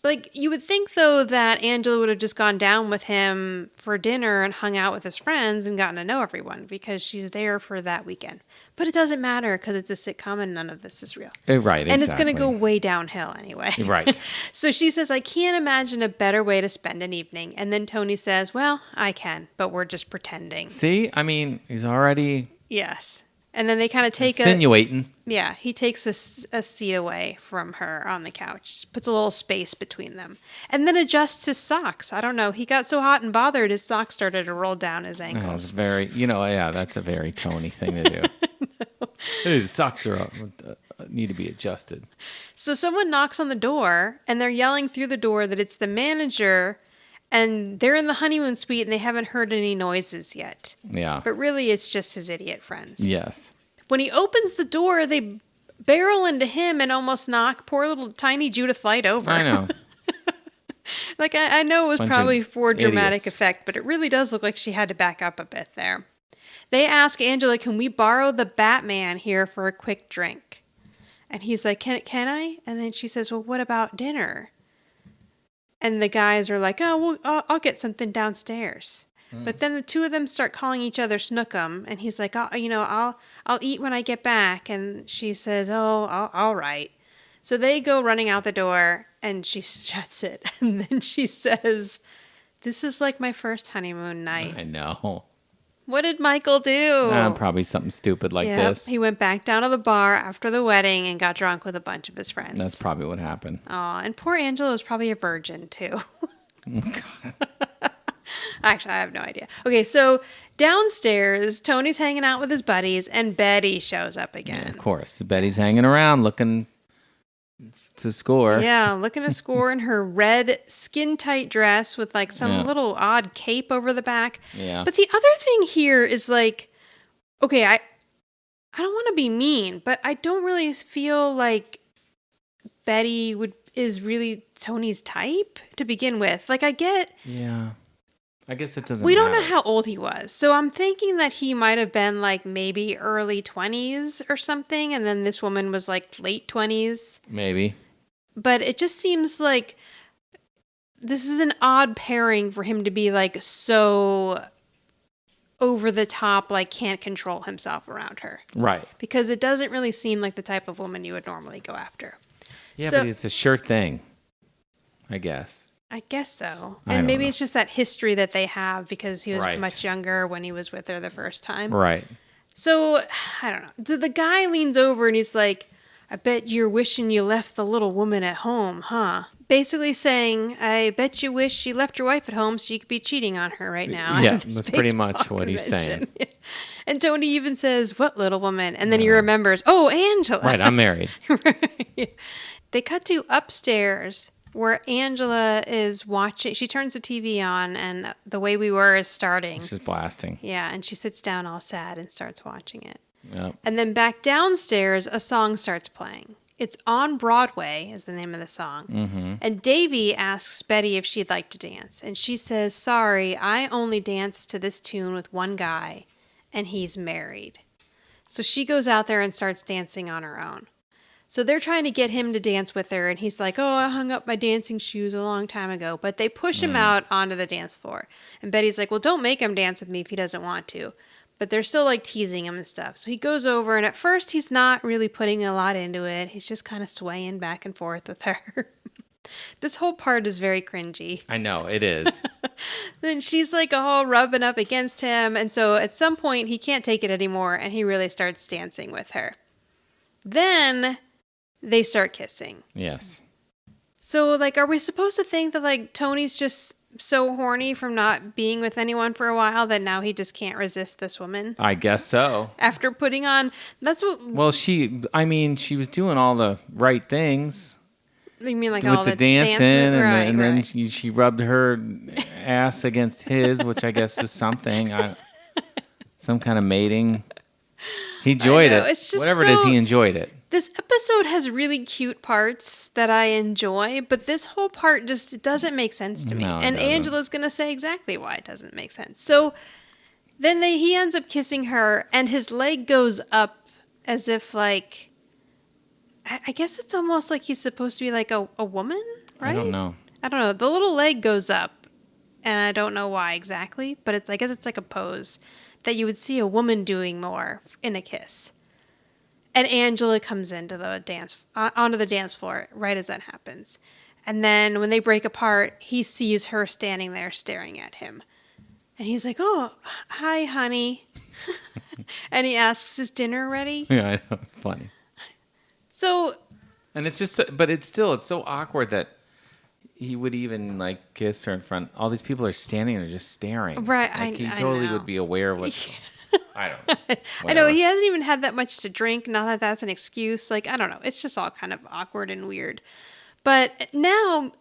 Like, you would think, though, that Angela would have just gone down with him for dinner and hung out with his friends and gotten to know everyone because she's there for that weekend. But it doesn't matter because it's a sitcom and none of this is real. Right, and it's going to go way downhill anyway. Right. So she says, I can't imagine a better way to spend an evening. And then Tony says, well, I can, but we're just pretending. See? I mean, he's already... Yes. And then they kind of take insinuating. Yeah, he takes a seat away from her on the couch, puts a little space between them, and then adjusts his socks. I don't know. He got so hot and bothered, his socks started to roll down his ankles. That's very, that's a very Tony thing to do. Hey, the socks are need to be adjusted. So someone knocks on the door, and they're yelling through the door that it's the manager, and they're in the honeymoon suite, and they haven't heard any noises yet. Yeah. But really, it's just his idiot friends. Yes. When he opens the door, they barrel into him and almost knock poor little tiny Judith Light over. I know. Like, I know it was probably for dramatic idiots. effect, but it really does look like she had to back up a bit there. They ask Angela, can we borrow the Batman here for a quick drink? And he's like, can I? And then she says, well, what about dinner? And the guys are like, oh, well, I'll get something downstairs. But then the two of them start calling each other Snookum, and he's like, I'll eat when I get back. And she says, all right. So they go running out the door, and she shuts it. And then she says, this is like my first honeymoon night. I know. What did Michael do? Probably something stupid like this. He went back down to the bar after the wedding and got drunk with a bunch of his friends. That's probably what happened. Oh, and poor Angela was probably a virgin, too. God. Actually, I have no idea. Okay, so downstairs, Tony's hanging out with his buddies, and Betty shows up again. Yeah, of course. Betty's hanging around looking to score. Yeah, looking to score in her red skin-tight dress with like some little odd cape over the back. Yeah. But the other thing here is like, okay, I don't want to be mean, but I don't really feel like Betty is really Tony's type to begin with. Like, I get... Yeah. I guess it doesn't We matter. don't know how old he was. So I'm thinking that he might have been like maybe early 20s or something. And then this woman was like late 20s. Maybe. But it just seems like this is an odd pairing for him to be like so over the top, like can't control himself around her. Right. Because it doesn't really seem like the type of woman you would normally go after. Yeah, So- but it's a sure thing, I guess. I guess so. I And maybe don't know. it's just that history that they have because he was Right. much younger when he was with her the first time. Right. So, I don't know. The guy leans over and he's like, I bet you're wishing you left the little woman at home, huh? Basically saying, I bet you wish you left your wife at home so you could be cheating on her right now. Yeah, at this that's pretty baseball much what he's saying. And Tony even says, what little woman? And then he remembers, oh, Angela. Right, I'm married. Right. They cut to upstairs where Angela is watching. She turns the TV on and The Way We Were is starting. It's just blasting. Yeah, and she sits down all sad and starts watching it. Yep. And then back downstairs, a song starts playing. It's On Broadway is the name of the song. Mm-hmm. And Davy asks Betty if she'd like to dance. And she says, sorry, I only dance to this tune with one guy, and he's married. So she goes out there and starts dancing on her own. So they're trying to get him to dance with her, and he's like, oh, I hung up my dancing shoes a long time ago. But they push him out onto the dance floor. And Betty's like, well, don't make him dance with me if he doesn't want to. But they're still like teasing him and stuff. So he goes over, and at first he's not really putting a lot into it. He's just kind of swaying back and forth with her. This whole part is very cringy. I know, it is. Then she's like all rubbing up against him. And so at some point he can't take it anymore, and he really starts dancing with her. Then they start kissing. Yes. So, like, are we supposed to think that, like, Tony's just so horny from not being with anyone for a while that now he just can't resist this woman. I guess so. After putting on, that's what. Well, she was doing all the right things. You mean like with all the the dancing, dance and then she rubbed her ass against his, which I guess is something. Some kind of mating. He enjoyed it. It's just whatever it is, he enjoyed it. This episode has really cute parts that I enjoy, but this whole part just doesn't make sense to me. No, it and doesn't. Angela's going to say exactly why it doesn't make sense. So then he ends up kissing her, and his leg goes up as if like, I guess it's almost like he's supposed to be like a woman, right? I don't know. The little leg goes up, and I don't know why exactly, but I guess it's like a pose that you would see a woman doing more in a kiss. And Angela comes into the onto the dance floor right as that happens. And then when they break apart, he sees her standing there staring at him. And he's like, "Oh, hi, honey." And he asks, "Is dinner ready?" Yeah, I know. It's funny. So. And it's just, but it's so awkward that he would even like kiss her in front. All these people are standing there just staring. Right, Like, he I totally know. would be aware of what. I don't know. I know he hasn't even had that much to drink. Not that that's an excuse. Like, I don't know. It's just all kind of awkward and weird. But now,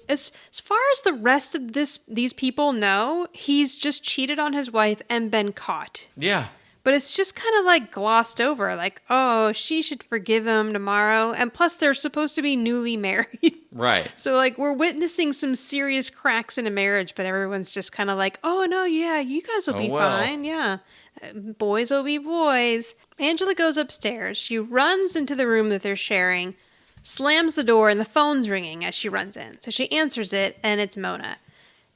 as far as the rest of these people know, he's just cheated on his wife and been caught. Yeah. But it's just kind of like glossed over. Like, oh, she should forgive him tomorrow. And plus, they're supposed to be newly married. Right. So, like, we're witnessing some serious cracks in a marriage, but everyone's just kind of like, oh, no, yeah, you guys will be fine. Yeah. Boys will be boys. Angela goes upstairs. She runs into the room that they're sharing, slams the door, and the phone's ringing as she runs in. So she answers it, and it's Mona.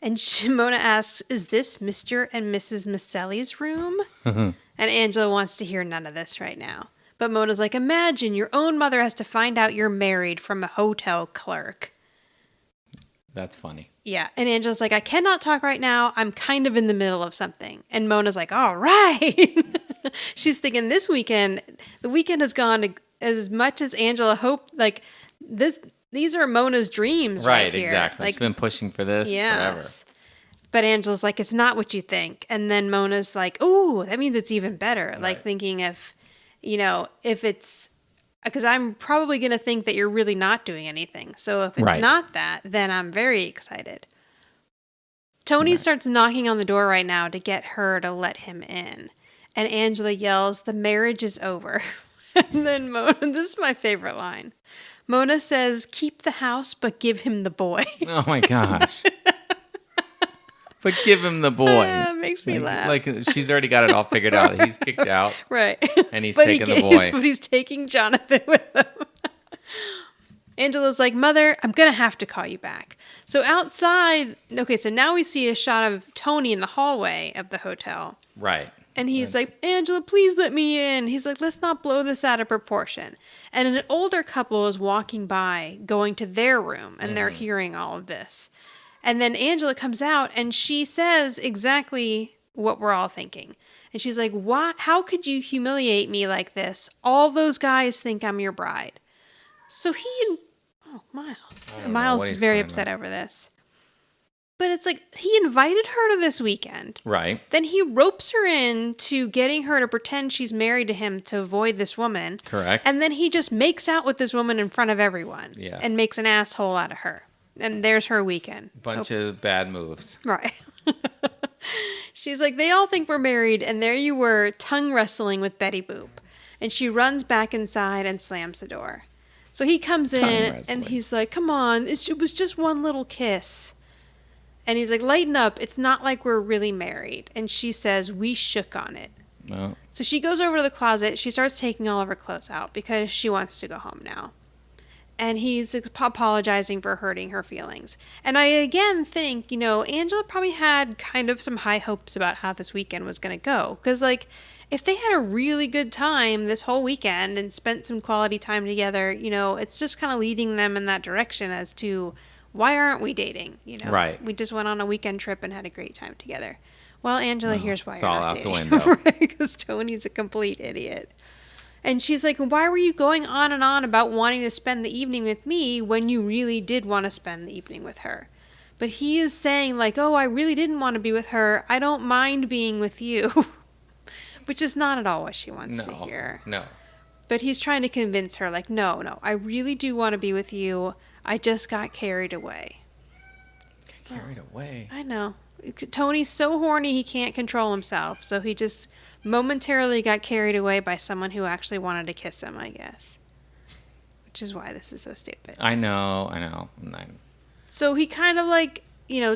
And Mona asks, "Is this Mr. and Mrs. Micelli's room?" And Angela wants to hear none of this right now. But Mona's like, "Imagine your own mother has to find out you're married from a hotel clerk." That's funny. Yeah. And Angela's like, "I cannot talk right now. I'm kind of in the middle of something." And Mona's like, "All right." She's thinking the weekend has gone as much as Angela hoped. Like, these are Mona's dreams right here. Exactly. She's been pushing for this forever. But Angela's like, "It's not what you think." And then Mona's like, "Oh, that means it's even better." Right. Like thinking if it's, because I'm probably going to think that you're really not doing anything. So if it's not that, then I'm very excited. Tony starts knocking on the door right now to get her to let him in. And Angela yells, "The marriage is over." And then Mona, this is my favorite line. Mona says, "Keep the house, but give him the boy." Oh my gosh. But give him the boy. It makes me laugh. Like she's already got it all figured out. He's kicked out. Right. And he's taking the boy. But he's taking Jonathan with him. Angela's like, "Mother, I'm going to have to call you back." So outside, okay, so now we see a shot of Tony in the hallway of the hotel. Right. And he's like, "Angela, please let me in." He's like, "Let's not blow this out of proportion." And an older couple is walking by, going to their room, and they're hearing all of this. And then Angela comes out, and she says exactly what we're all thinking. And she's like, "Why? How could you humiliate me like this? All those guys think I'm your bride." So Miles is very upset over this. But it's like, he invited her to this weekend. Right. Then he ropes her into getting her to pretend she's married to him to avoid this woman. Correct. And then he just makes out with this woman in front of everyone. Yeah. And makes an asshole out of her. And there's her weekend. Bunch of bad moves. Right. She's like, "They all think we're married, and there you were, tongue wrestling with Betty Boop." And she runs back inside and slams the door. So he comes in, and he's like, "Come on, it was just one little kiss." And he's like, "Lighten up. It's not like we're really married." And she says, "We shook on it." No. So she goes over to the closet. She starts taking all of her clothes out because she wants to go home now. And he's apologizing for hurting her feelings. And I again think, Angela probably had kind of some high hopes about how this weekend was going to go. Because, like, if they had a really good time this whole weekend and spent some quality time together, it's just kind of leading them in that direction as to, why aren't we dating? Right. We just went on a weekend trip and had a great time together. Well, Angela, here's why it's you're all not out the dating. window. Because Tony's a complete idiot. And she's like, "Why were you going on and on about wanting to spend the evening with me when you really did want to spend the evening with her?" But he is saying, like, oh, I really didn't want to be with her. I don't mind being with you. Which is not at all what she wants to hear. No. But he's trying to convince her, like, no, I really do want to be with you. I just got carried away. Carried away? I know. Tony's so horny he can't control himself. So he just momentarily got carried away by someone who actually wanted to kiss him, I guess. Which is why this is so stupid. I know. So he kind of like,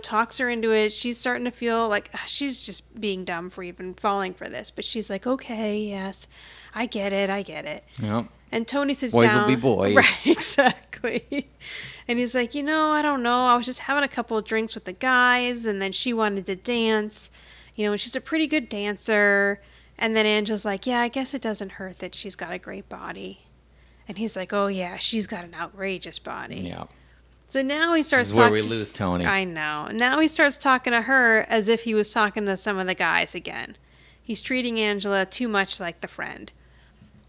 talks her into it. She's starting to feel like she's just being dumb for even falling for this. But she's like, okay, yes, I get it. Yep. And Tony sits boys down. Boys will be boys. Right, exactly. And he's like, I don't know. I was just having a couple of drinks with the guys, and then she wanted to dance. And she's a pretty good dancer. And then Angela's like, yeah, I guess it doesn't hurt that she's got a great body. And he's like, oh, yeah, she's got an outrageous body. Yeah. So now he starts talking. This is where we lose Tony. I know. Now he starts talking to her as if he was talking to some of the guys again. He's treating Angela too much like the friend.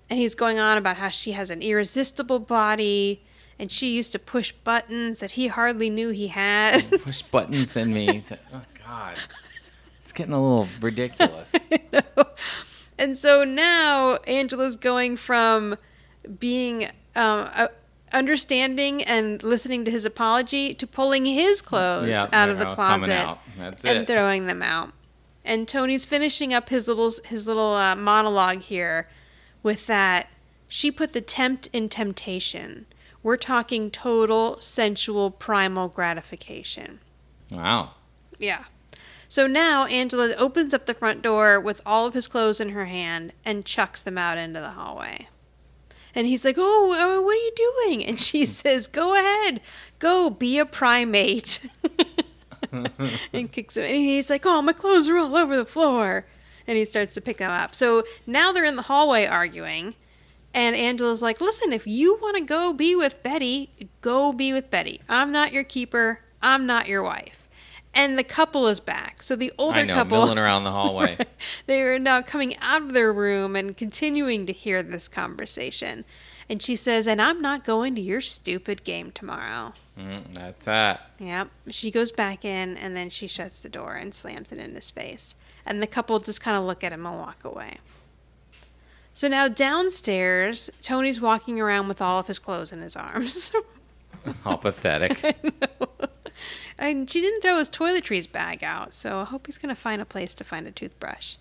And he's going on about how she has an irresistible body, and she used to push buttons that he hardly knew he had. Push buttons in me. Oh, God. It's getting a little ridiculous. I know. And so now Angela's going from being understanding and listening to his apology to pulling his clothes out of the closet and throwing them out. And Tony's finishing up his little monologue here with that she put the tempt in temptation. We're talking total sensual primal gratification. Wow. Yeah. So now Angela opens up the front door with all of his clothes in her hand and chucks them out into the hallway. And he's like, oh, what are you doing? And she says, go ahead. Go be a primate. And kicks him. And he's like, oh, my clothes are all over the floor. And he starts to pick them up. So now they're in the hallway arguing. And Angela's like, listen, if you want to go be with Betty, go be with Betty. I'm not your keeper. I'm not your wife. And the couple is back. So the older couple, milling around the hallway. They are now coming out of their room and continuing to hear this conversation. And she says, and I'm not going to your stupid game tomorrow. That's that. Yep. She goes back in, and then she shuts the door and slams it in his face. And the couple just kind of look at him and walk away. So now downstairs, Tony's walking around with all of his clothes in his arms. How pathetic. I know. And she didn't throw his toiletries bag out, so I hope he's going to find a place to find a toothbrush.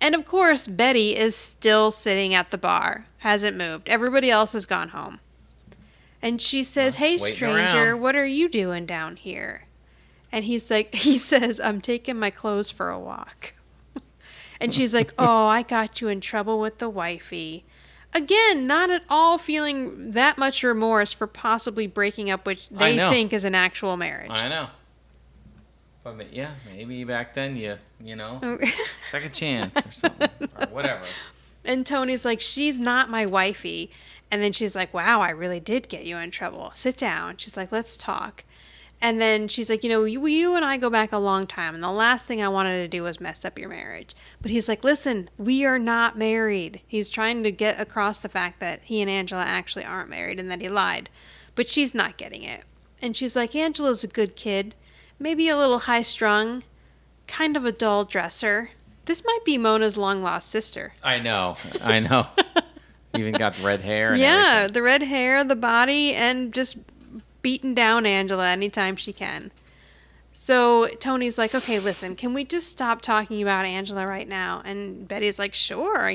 And of course, Betty is still sitting at the bar, hasn't moved. Everybody else has gone home. And she says, hey, stranger, what are you doing down here? And he says, I'm taking my clothes for a walk. And she's like, oh, I got you in trouble with the wifey. Again, not at all feeling that much remorse for possibly breaking up, which they think is an actual marriage. I know. But yeah, maybe back then you know, second chance or something or whatever. And Tony's like, she's not my wifey. And then she's like, wow, I really did get you in trouble. Sit down. She's like, let's talk. And then she's like, you and I go back a long time, and the last thing I wanted to do was mess up your marriage. But he's like, listen, we are not married. He's trying to get across the fact that he and Angela actually aren't married and that he lied. But she's not getting it. And she's like, Angela's a good kid, maybe a little high-strung, kind of a dull dresser. This might be Mona's long-lost sister. I know. Even got red hair and everything. The red hair, the body, and just beating down Angela anytime she can. So Tony's like, okay, listen, can we just stop talking about Angela right now? And Betty's like, sure,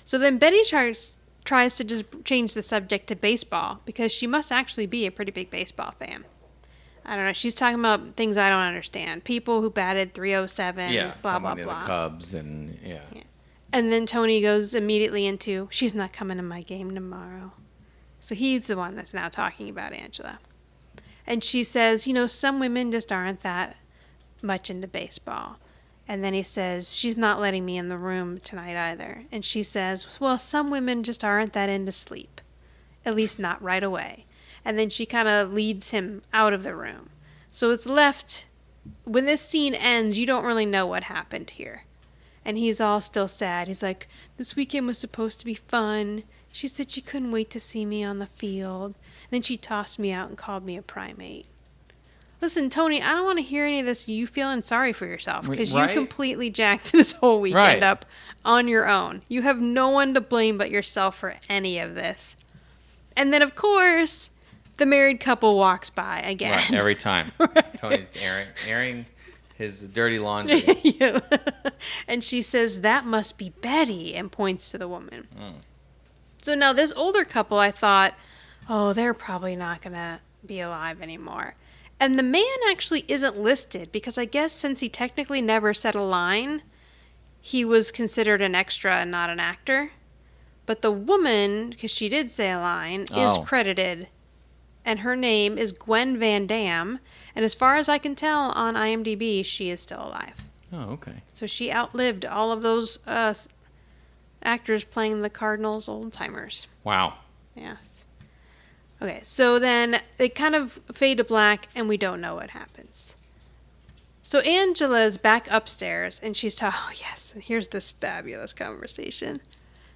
So then Betty tries to just change the subject to baseball because she must actually be a pretty big baseball fan. I don't know. She's talking about things I don't understand. People who batted .307, blah, blah, blah. The Cubs and yeah. And then Tony goes immediately into, she's not coming to my game tomorrow. So he's the one that's now talking about Angela. And she says, some women just aren't that much into baseball. And then he says, she's not letting me in the room tonight either. And she says, well, some women just aren't that into sleep. At least not right away. And then she kind of leads him out of the room. So it's left, when this scene ends, you don't really know what happened here. And he's all still sad. He's like, this weekend was supposed to be fun. She said she couldn't wait to see me on the field. And then she tossed me out and called me a primate. Listen, Tony, I don't want to hear any of this you feeling sorry for yourself because Right? you completely jacked this whole weekend Right. up on your own. You have no one to blame but yourself for any of this. And then, of course, the married couple walks by again. Right, every time. Tony's airing his dirty laundry. Yeah. And she says, that must be Betty, and points to the woman. So now this older couple, I thought, oh, they're probably not going to be alive anymore. And the man actually isn't listed because I guess since he technically never said a line, he was considered an extra and not an actor. But the woman, because she did say a line, is credited. And her name is Gwen Van Dam. And as far as I can tell on IMDb, she is still alive. Oh, okay. So she outlived all of those actors playing the Cardinals old-timers. Wow. Yes. Okay, so then they kind of fade to black, and we don't know what happens. So Angela's back upstairs, and she's oh yes, and here's this fabulous conversation.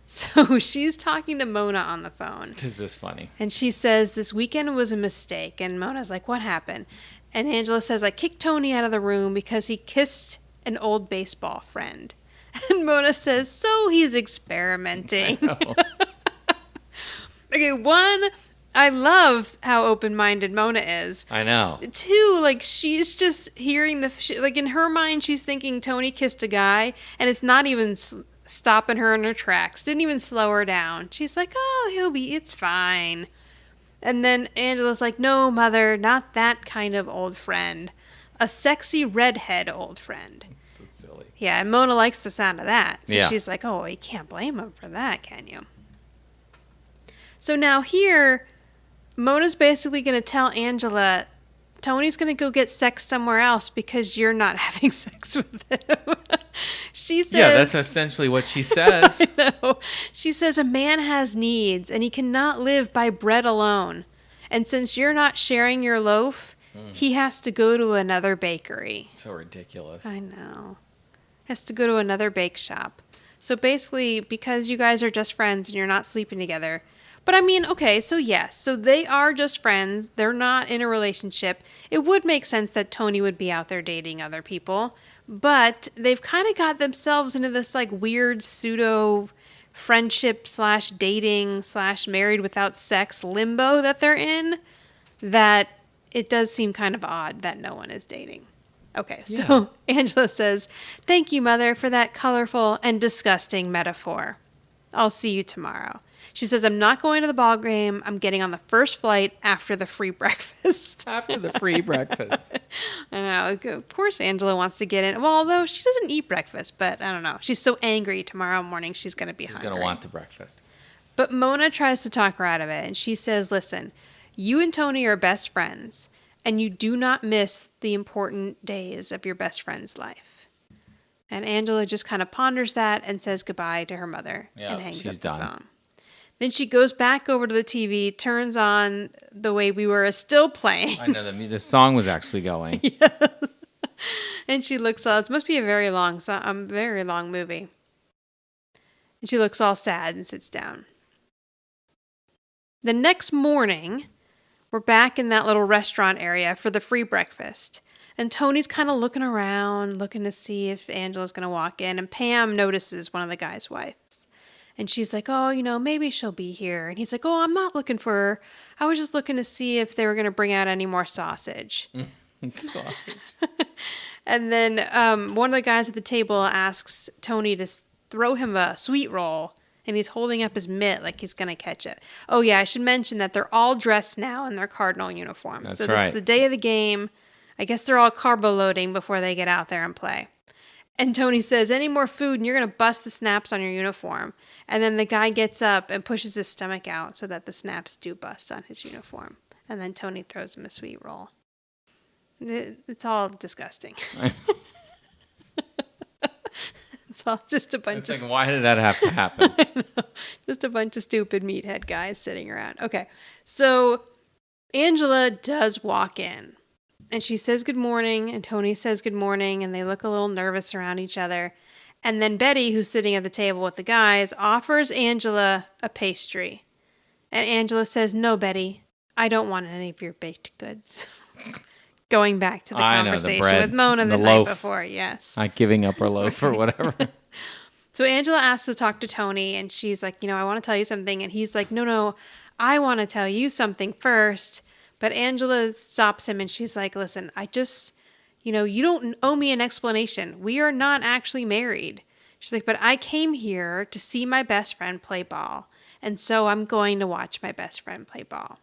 So she's talking to Mona on the phone. Is this funny? And she says, this weekend was a mistake. And Mona's like, what happened? And Angela says, I kicked Tony out of the room because he kissed an old baseball friend. And Mona says, so he's experimenting. Okay, one, I love how open-minded Mona is. I know. Two, like, she's just hearing like, in her mind, she's thinking Tony kissed a guy, and it's not even stopping her in her tracks. Didn't even slow her down. She's like, oh, it's fine. And then Angela's like, no, Mother, not that kind of old friend. A sexy redhead old friend. So silly. Yeah, and Mona likes the sound of that. So Yeah. she's like, oh, you can't blame him for that, can you? So now here, Mona's basically going to tell Angela, Tony's going to go get sex somewhere else because you're not having sex with him. She says... Yeah, that's essentially what she says. I know. She says a man has needs and he cannot live by bread alone. And since you're not sharing your loaf, he has to go to another bakery. So ridiculous. I know. Has to go to another bake shop. So basically, because you guys are just friends and you're not sleeping together. But I mean, okay, so yes. So they are just friends. They're not in a relationship. It would make sense that Tony would be out there dating other people. But they've kind of got themselves into this like weird pseudo friendship / dating / married without sex limbo that they're in, that it does seem kind of odd that no one is dating. Okay, so Angela says, thank you, Mother, for that colorful and disgusting metaphor. I'll see you tomorrow. She says, I'm not going to the ball game. I'm getting on the first flight after the free breakfast. After the free breakfast. I know. Of course Angela wants to get in. Well, although she doesn't eat breakfast, but I don't know. She's so angry tomorrow morning she's going to be hungry. She's going to want the breakfast. But Mona tries to talk her out of it, and she says, listen, you and Tony are best friends, and you do not miss the important days of your best friend's life. And Angela just kind of ponders that and says goodbye to her mother and hangs up the phone. Then she goes back over to the TV, turns on The Way We Were still playing. I know, the song was actually going. Yeah. And she looks all, it must be a very long movie. And she looks all sad and sits down. The next morning, we're back in that little restaurant area for the free breakfast. And Tony's kind of looking around, looking to see if Angela's going to walk in. And Pam notices one of the guy's wives. And she's like, oh, maybe she'll be here. And he's like, oh, I'm not looking for her. I was just looking to see if they were going to bring out any more sausage. Sausage. And then one of the guys at the table asks Tony to throw him a sweet roll. And he's holding up his mitt like he's going to catch it. Oh, yeah, I should mention that they're all dressed now in their Cardinal uniforms. That's so right. this is the day of the game. I guess they're all carbo loading before they get out there and play. And Tony says, any more food and you're going to bust the snaps on your uniform. And then the guy gets up and pushes his stomach out so that the snaps do bust on his uniform. And then Tony throws him a sweet roll. It's all disgusting. It's all just a bunch of... Why did that have to happen? Just a bunch of stupid meathead guys sitting around. Okay, so Angela does walk in. And she says good morning, and Tony says good morning, and they look a little nervous around each other. And then Betty, who's sitting at the table with the guys, offers Angela a pastry. And Angela says, no, Betty, I don't want any of your baked goods. going back to the I know, the conversation bread, with Mona the the night loaf. before. Yes. Not giving up her loaf or whatever. So Angela asks to talk to Tony, and she's like, I want to tell you something. And he's like, no, I want to tell you something first. But Angela stops him, and she's like, listen, I just, you don't owe me an explanation. We are not actually married. She's like, but I came here to see my best friend play ball. And so I'm going to watch my best friend play ball.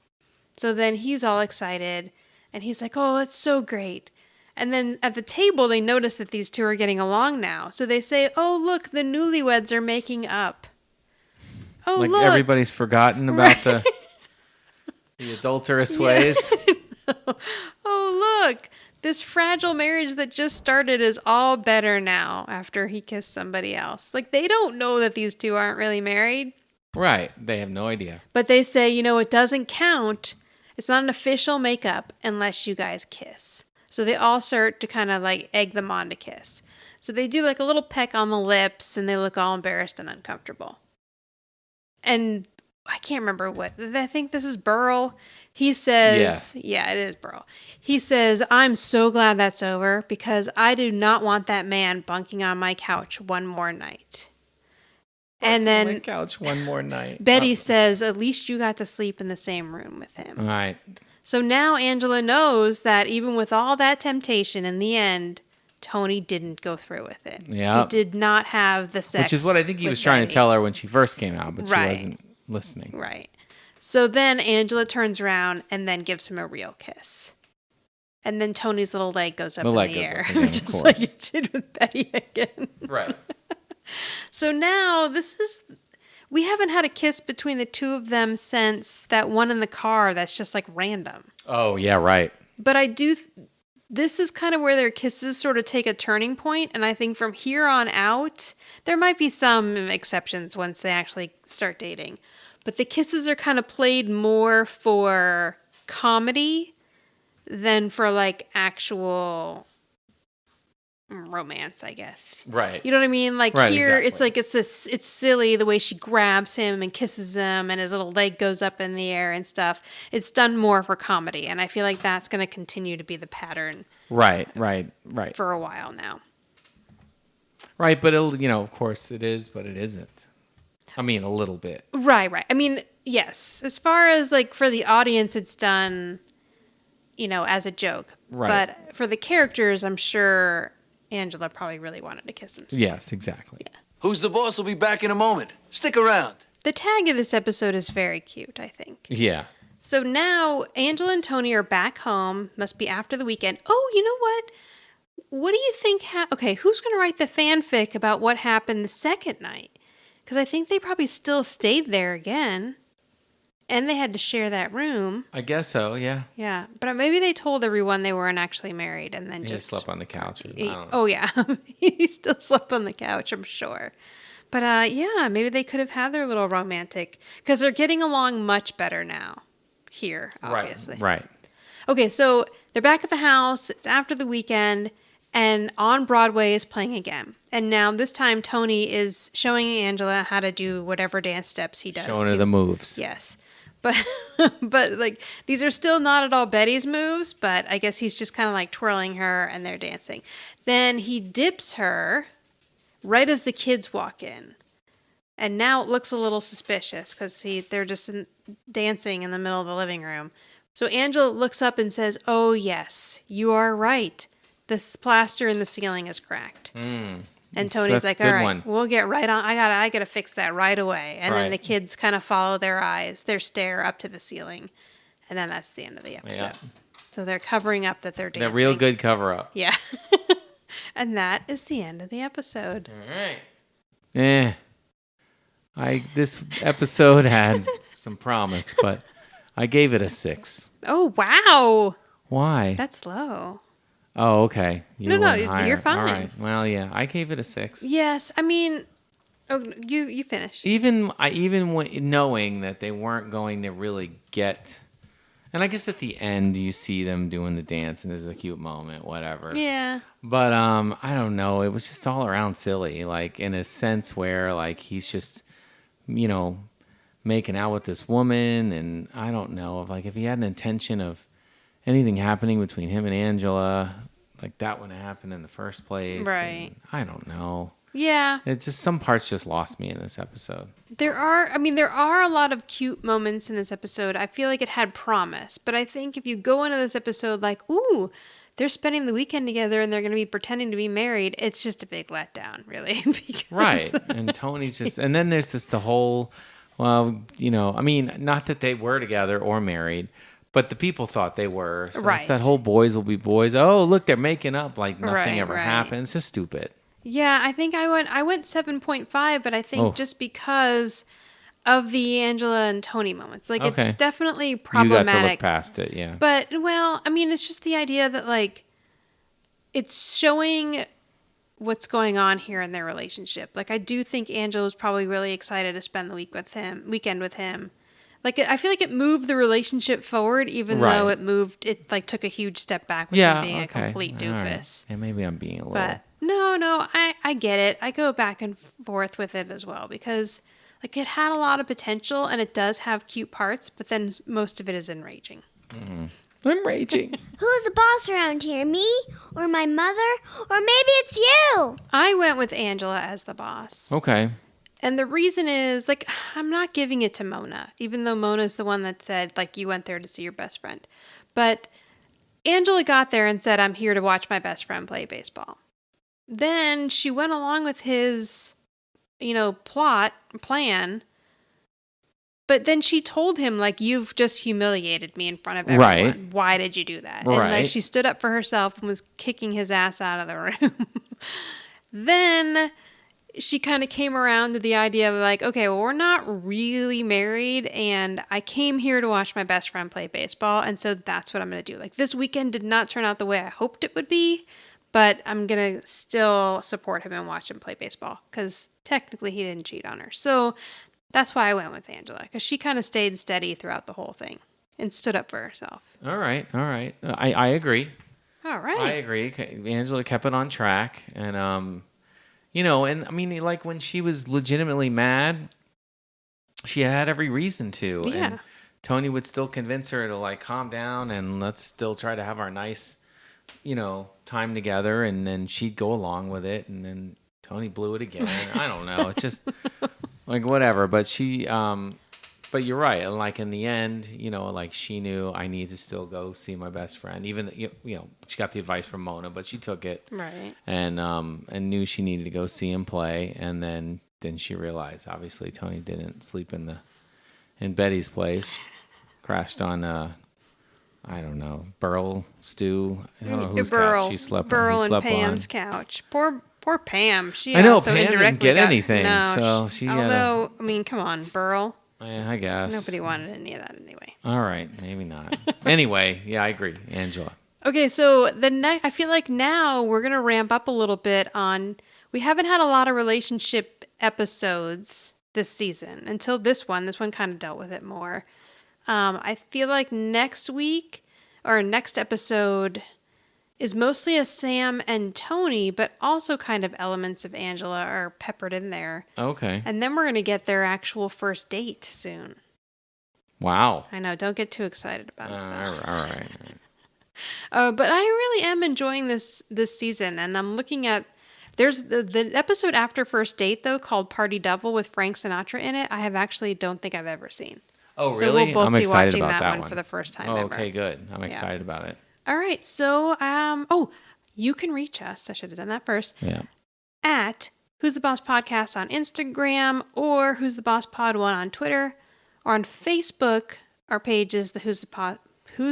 So then he's all excited, and he's like, oh, that's so great. And then at the table, they notice that these two are getting along now. So they say, oh, look, the newlyweds are making up. Oh, Like look. everybody's forgotten about the adulterous ways. Oh, look. This fragile marriage that just started is all better now after he kissed somebody else. Like, they don't know that these two aren't really married. Right. They have no idea. But they say, it doesn't count. It's not an official makeup unless you guys kiss. So they all start to kind of like egg them on to kiss. So they do like a little peck on the lips, and they look all embarrassed and uncomfortable. And I can't remember what. I think this is Burl. He says, yeah, it is Burl. He says, I'm so glad that's over because I do not want that man bunking on my couch one more night. And then my couch one more night. Betty says, at least you got to sleep in the same room with him. All right. So now Angela knows that even with all that temptation, in the end, Tony didn't go through with it. Yeah. He did not have the sex. Which is what I think he with was trying Betty. to tell her when she first came out, but Right. she wasn't listening. Right. So then Angela turns around and then gives him a real kiss. And then Tony's little leg goes up in the air. Up again, of just course. like it did with Betty again. Right. So now we haven't had a kiss between the two of them since that one in the car that's just like random. Oh, yeah, right. But I do, this is kind of where their kisses sort of take a turning point. And I think from here on out, there might be some exceptions once they actually start dating. But the kisses are kind of played more for comedy than for like actual romance, I guess. Right. You know what I mean? Like Right, here, exactly. it's silly the way she grabs him and kisses him, and his little leg goes up in the air and stuff. It's done more for comedy, and I feel like that's going to continue to be the pattern. Right. For a while now. Right, but it'll, of course it is, but it isn't. I mean, a little bit. Right. I mean, yes. As far as like for the audience, it's done, as a joke. Right. But for the characters, I'm sure Angela probably really wanted to kiss him still. Yes, exactly. Yeah. Who's the boss will be back in a moment. Stick around. The tag of this episode is very cute, I think. Yeah. So now Angela and Tony are back home. Must be after the weekend. Oh, you know what? What do you think? Okay, who's going to write the fanfic about what happened the second night? Because I think they probably still stayed there again. And they had to share that room. I guess so, yeah. Yeah. But maybe they told everyone they weren't actually married and then He just slept on the couch. I don't know. Oh, yeah. He still slept on the couch, I'm sure. But yeah, maybe they could have had their little romantic. Because they're getting along much better now. Here, obviously. Right. Okay, so they're back at the house. It's after the weekend. And On Broadway is playing again. And now this time Tony is showing Angela how to do whatever dance steps he does. Showing her the moves. Yes. But like these are still not at all Betty's moves, but I guess he's just kind of like twirling her and they're dancing. Then he dips her right as the kids walk in. And now it looks a little suspicious because they're just dancing in the middle of the living room. So Angela looks up and says, "Oh yes, you are right. This plaster in the ceiling is cracked." And Tony's That's a like, good "All right, one. we'll get right on. I gotta fix that right away." And then Right. the kids kind of follow their stare up to the ceiling, and then that's the end of the episode. Yeah. So they're covering up that they're dancing. That real good cover up. Yeah. And that is the end of the episode. All right. This episode had some promise, but I gave it a 6. Oh wow, Why? that's low. Oh, okay. You No, went higher. you're fine. All right. Well, yeah, I gave it a 6. Yes, I mean, you finish. Even knowing that they weren't going to really get, and I guess at the end you see them doing the dance and there's a cute moment, whatever. Yeah. But I don't know. It was just all around silly, like in a sense where like he's just, making out with this woman, and I don't know if he had an intention of anything happening between him and Angela. Like that wouldn't happen in the first place. Right. And I don't know. Yeah. It's just some parts just lost me in this episode. There are a lot of cute moments in this episode. I feel like it had promise, but I think if you go into this episode like, ooh, they're spending the weekend together and they're going to be pretending to be married, it's just a big letdown, really. Right. And Tony's just, and then there's the whole, well, not that they were together or married, but the people thought they were. So right. It's that whole boys will be boys. Oh, look, they're making up like nothing ever right. happened. It's just stupid. Yeah, I think I went 7.5, but I think just because of the Angela and Tony moments. Like, it's definitely problematic. You got to look past it, yeah. But, well, it's just the idea that, like, it's showing what's going on here in their relationship. Like, I do think Angela's probably really excited to spend the weekend with him. Like, I feel like it moved the relationship forward, even though it took a huge step back with him being a complete doofus. Right. Yeah, maybe I'm being a little... But, no, I get it. I go back and forth with it as well, because... like, it had a lot of potential, and it does have cute parts, but then most of it is enraging. Mm-hmm. I'm raging. Who's the boss around here? Me? Or my mother? Or maybe it's you? I went with Angela as the boss. Okay. And the reason is, like, I'm not giving it to Mona, even though Mona's the one that said, like, you went there to see your best friend. But Angela got there and said, I'm here to watch my best friend play baseball. Then she went along with his... plan. But then she told him, like, you've just humiliated me in front of everyone. Right. Why did you do that? Right. And, like, she stood up for herself and was kicking his ass out of the room. Then she kind of came around to the idea of, like, okay, well, we're not really married, and I came here to watch my best friend play baseball, and so that's what I'm going to do. Like, this weekend did not turn out the way I hoped it would be, but I'm going to still support him and watch him play baseball, because technically he didn't cheat on her. So that's why I went with Angela, because she kind of stayed steady throughout the whole thing and stood up for herself. All right. I agree. All right. I agree. Angela kept it on track. And, like when she was legitimately mad, she had every reason to. Yeah. And Tony would still convince her to, like, calm down and let's still try to have our nice, time together. And then she'd go along with it. And then Tony blew it again. I don't know. It's just like whatever. But but you're right. Like in the end, like she knew I need to still go see my best friend. Even she got the advice from Mona, but she took it. Right. And knew she needed to go see him play. And then she realized obviously Tony didn't sleep in Betty's place. Crashed on I don't know, Burl, Stu. I don't know whose couch she slept on. Burl He and slept Pam's on. couch. Poor Pam. She I know, also Pam indirectly didn't get got, anything, No, so she had although, come on, Burl. I guess. Nobody wanted any of that anyway. All right, maybe not. Anyway, yeah, I agree, Angela. Okay, so I feel like now we're going to ramp up a little bit on... we haven't had a lot of relationship episodes this season until this one. This one kind of dealt with it more. I feel like next week or next episode is mostly a Sam and Tony, but also kind of elements of Angela are peppered in there. Okay. And then we're going to get their actual first date soon. Wow. I know. Don't get too excited about it. All right. But I really am enjoying this season, and I'm looking at... there's the episode after first date, though, called Party Double with Frank Sinatra in it. I don't think I've ever seen. Oh, really? So we'll both I'm be excited watching about that one for the first time ever. ever. Okay, good. I'm excited about it. All right. So, you can reach us. I should have done that first. Yeah. At Who's the Boss Podcast on Instagram, or Who's the Boss Pod 1 on Twitter, or on Facebook. Our page is the Who's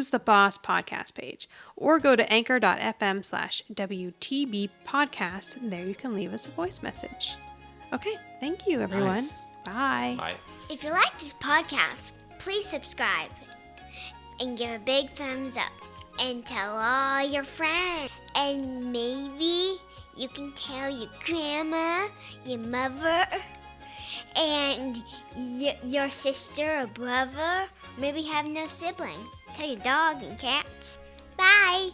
the Boss Podcast page, or go to anchor.fm/WTB podcast, and there you can leave us a voice message. Okay. Thank you, everyone. Nice. Bye. Bye. If you like this podcast, please subscribe and give a big thumbs up and tell all your friends. And maybe you can tell your grandma, your mother, and your sister or brother. Maybe you have no siblings. Tell your dog and cats. Bye.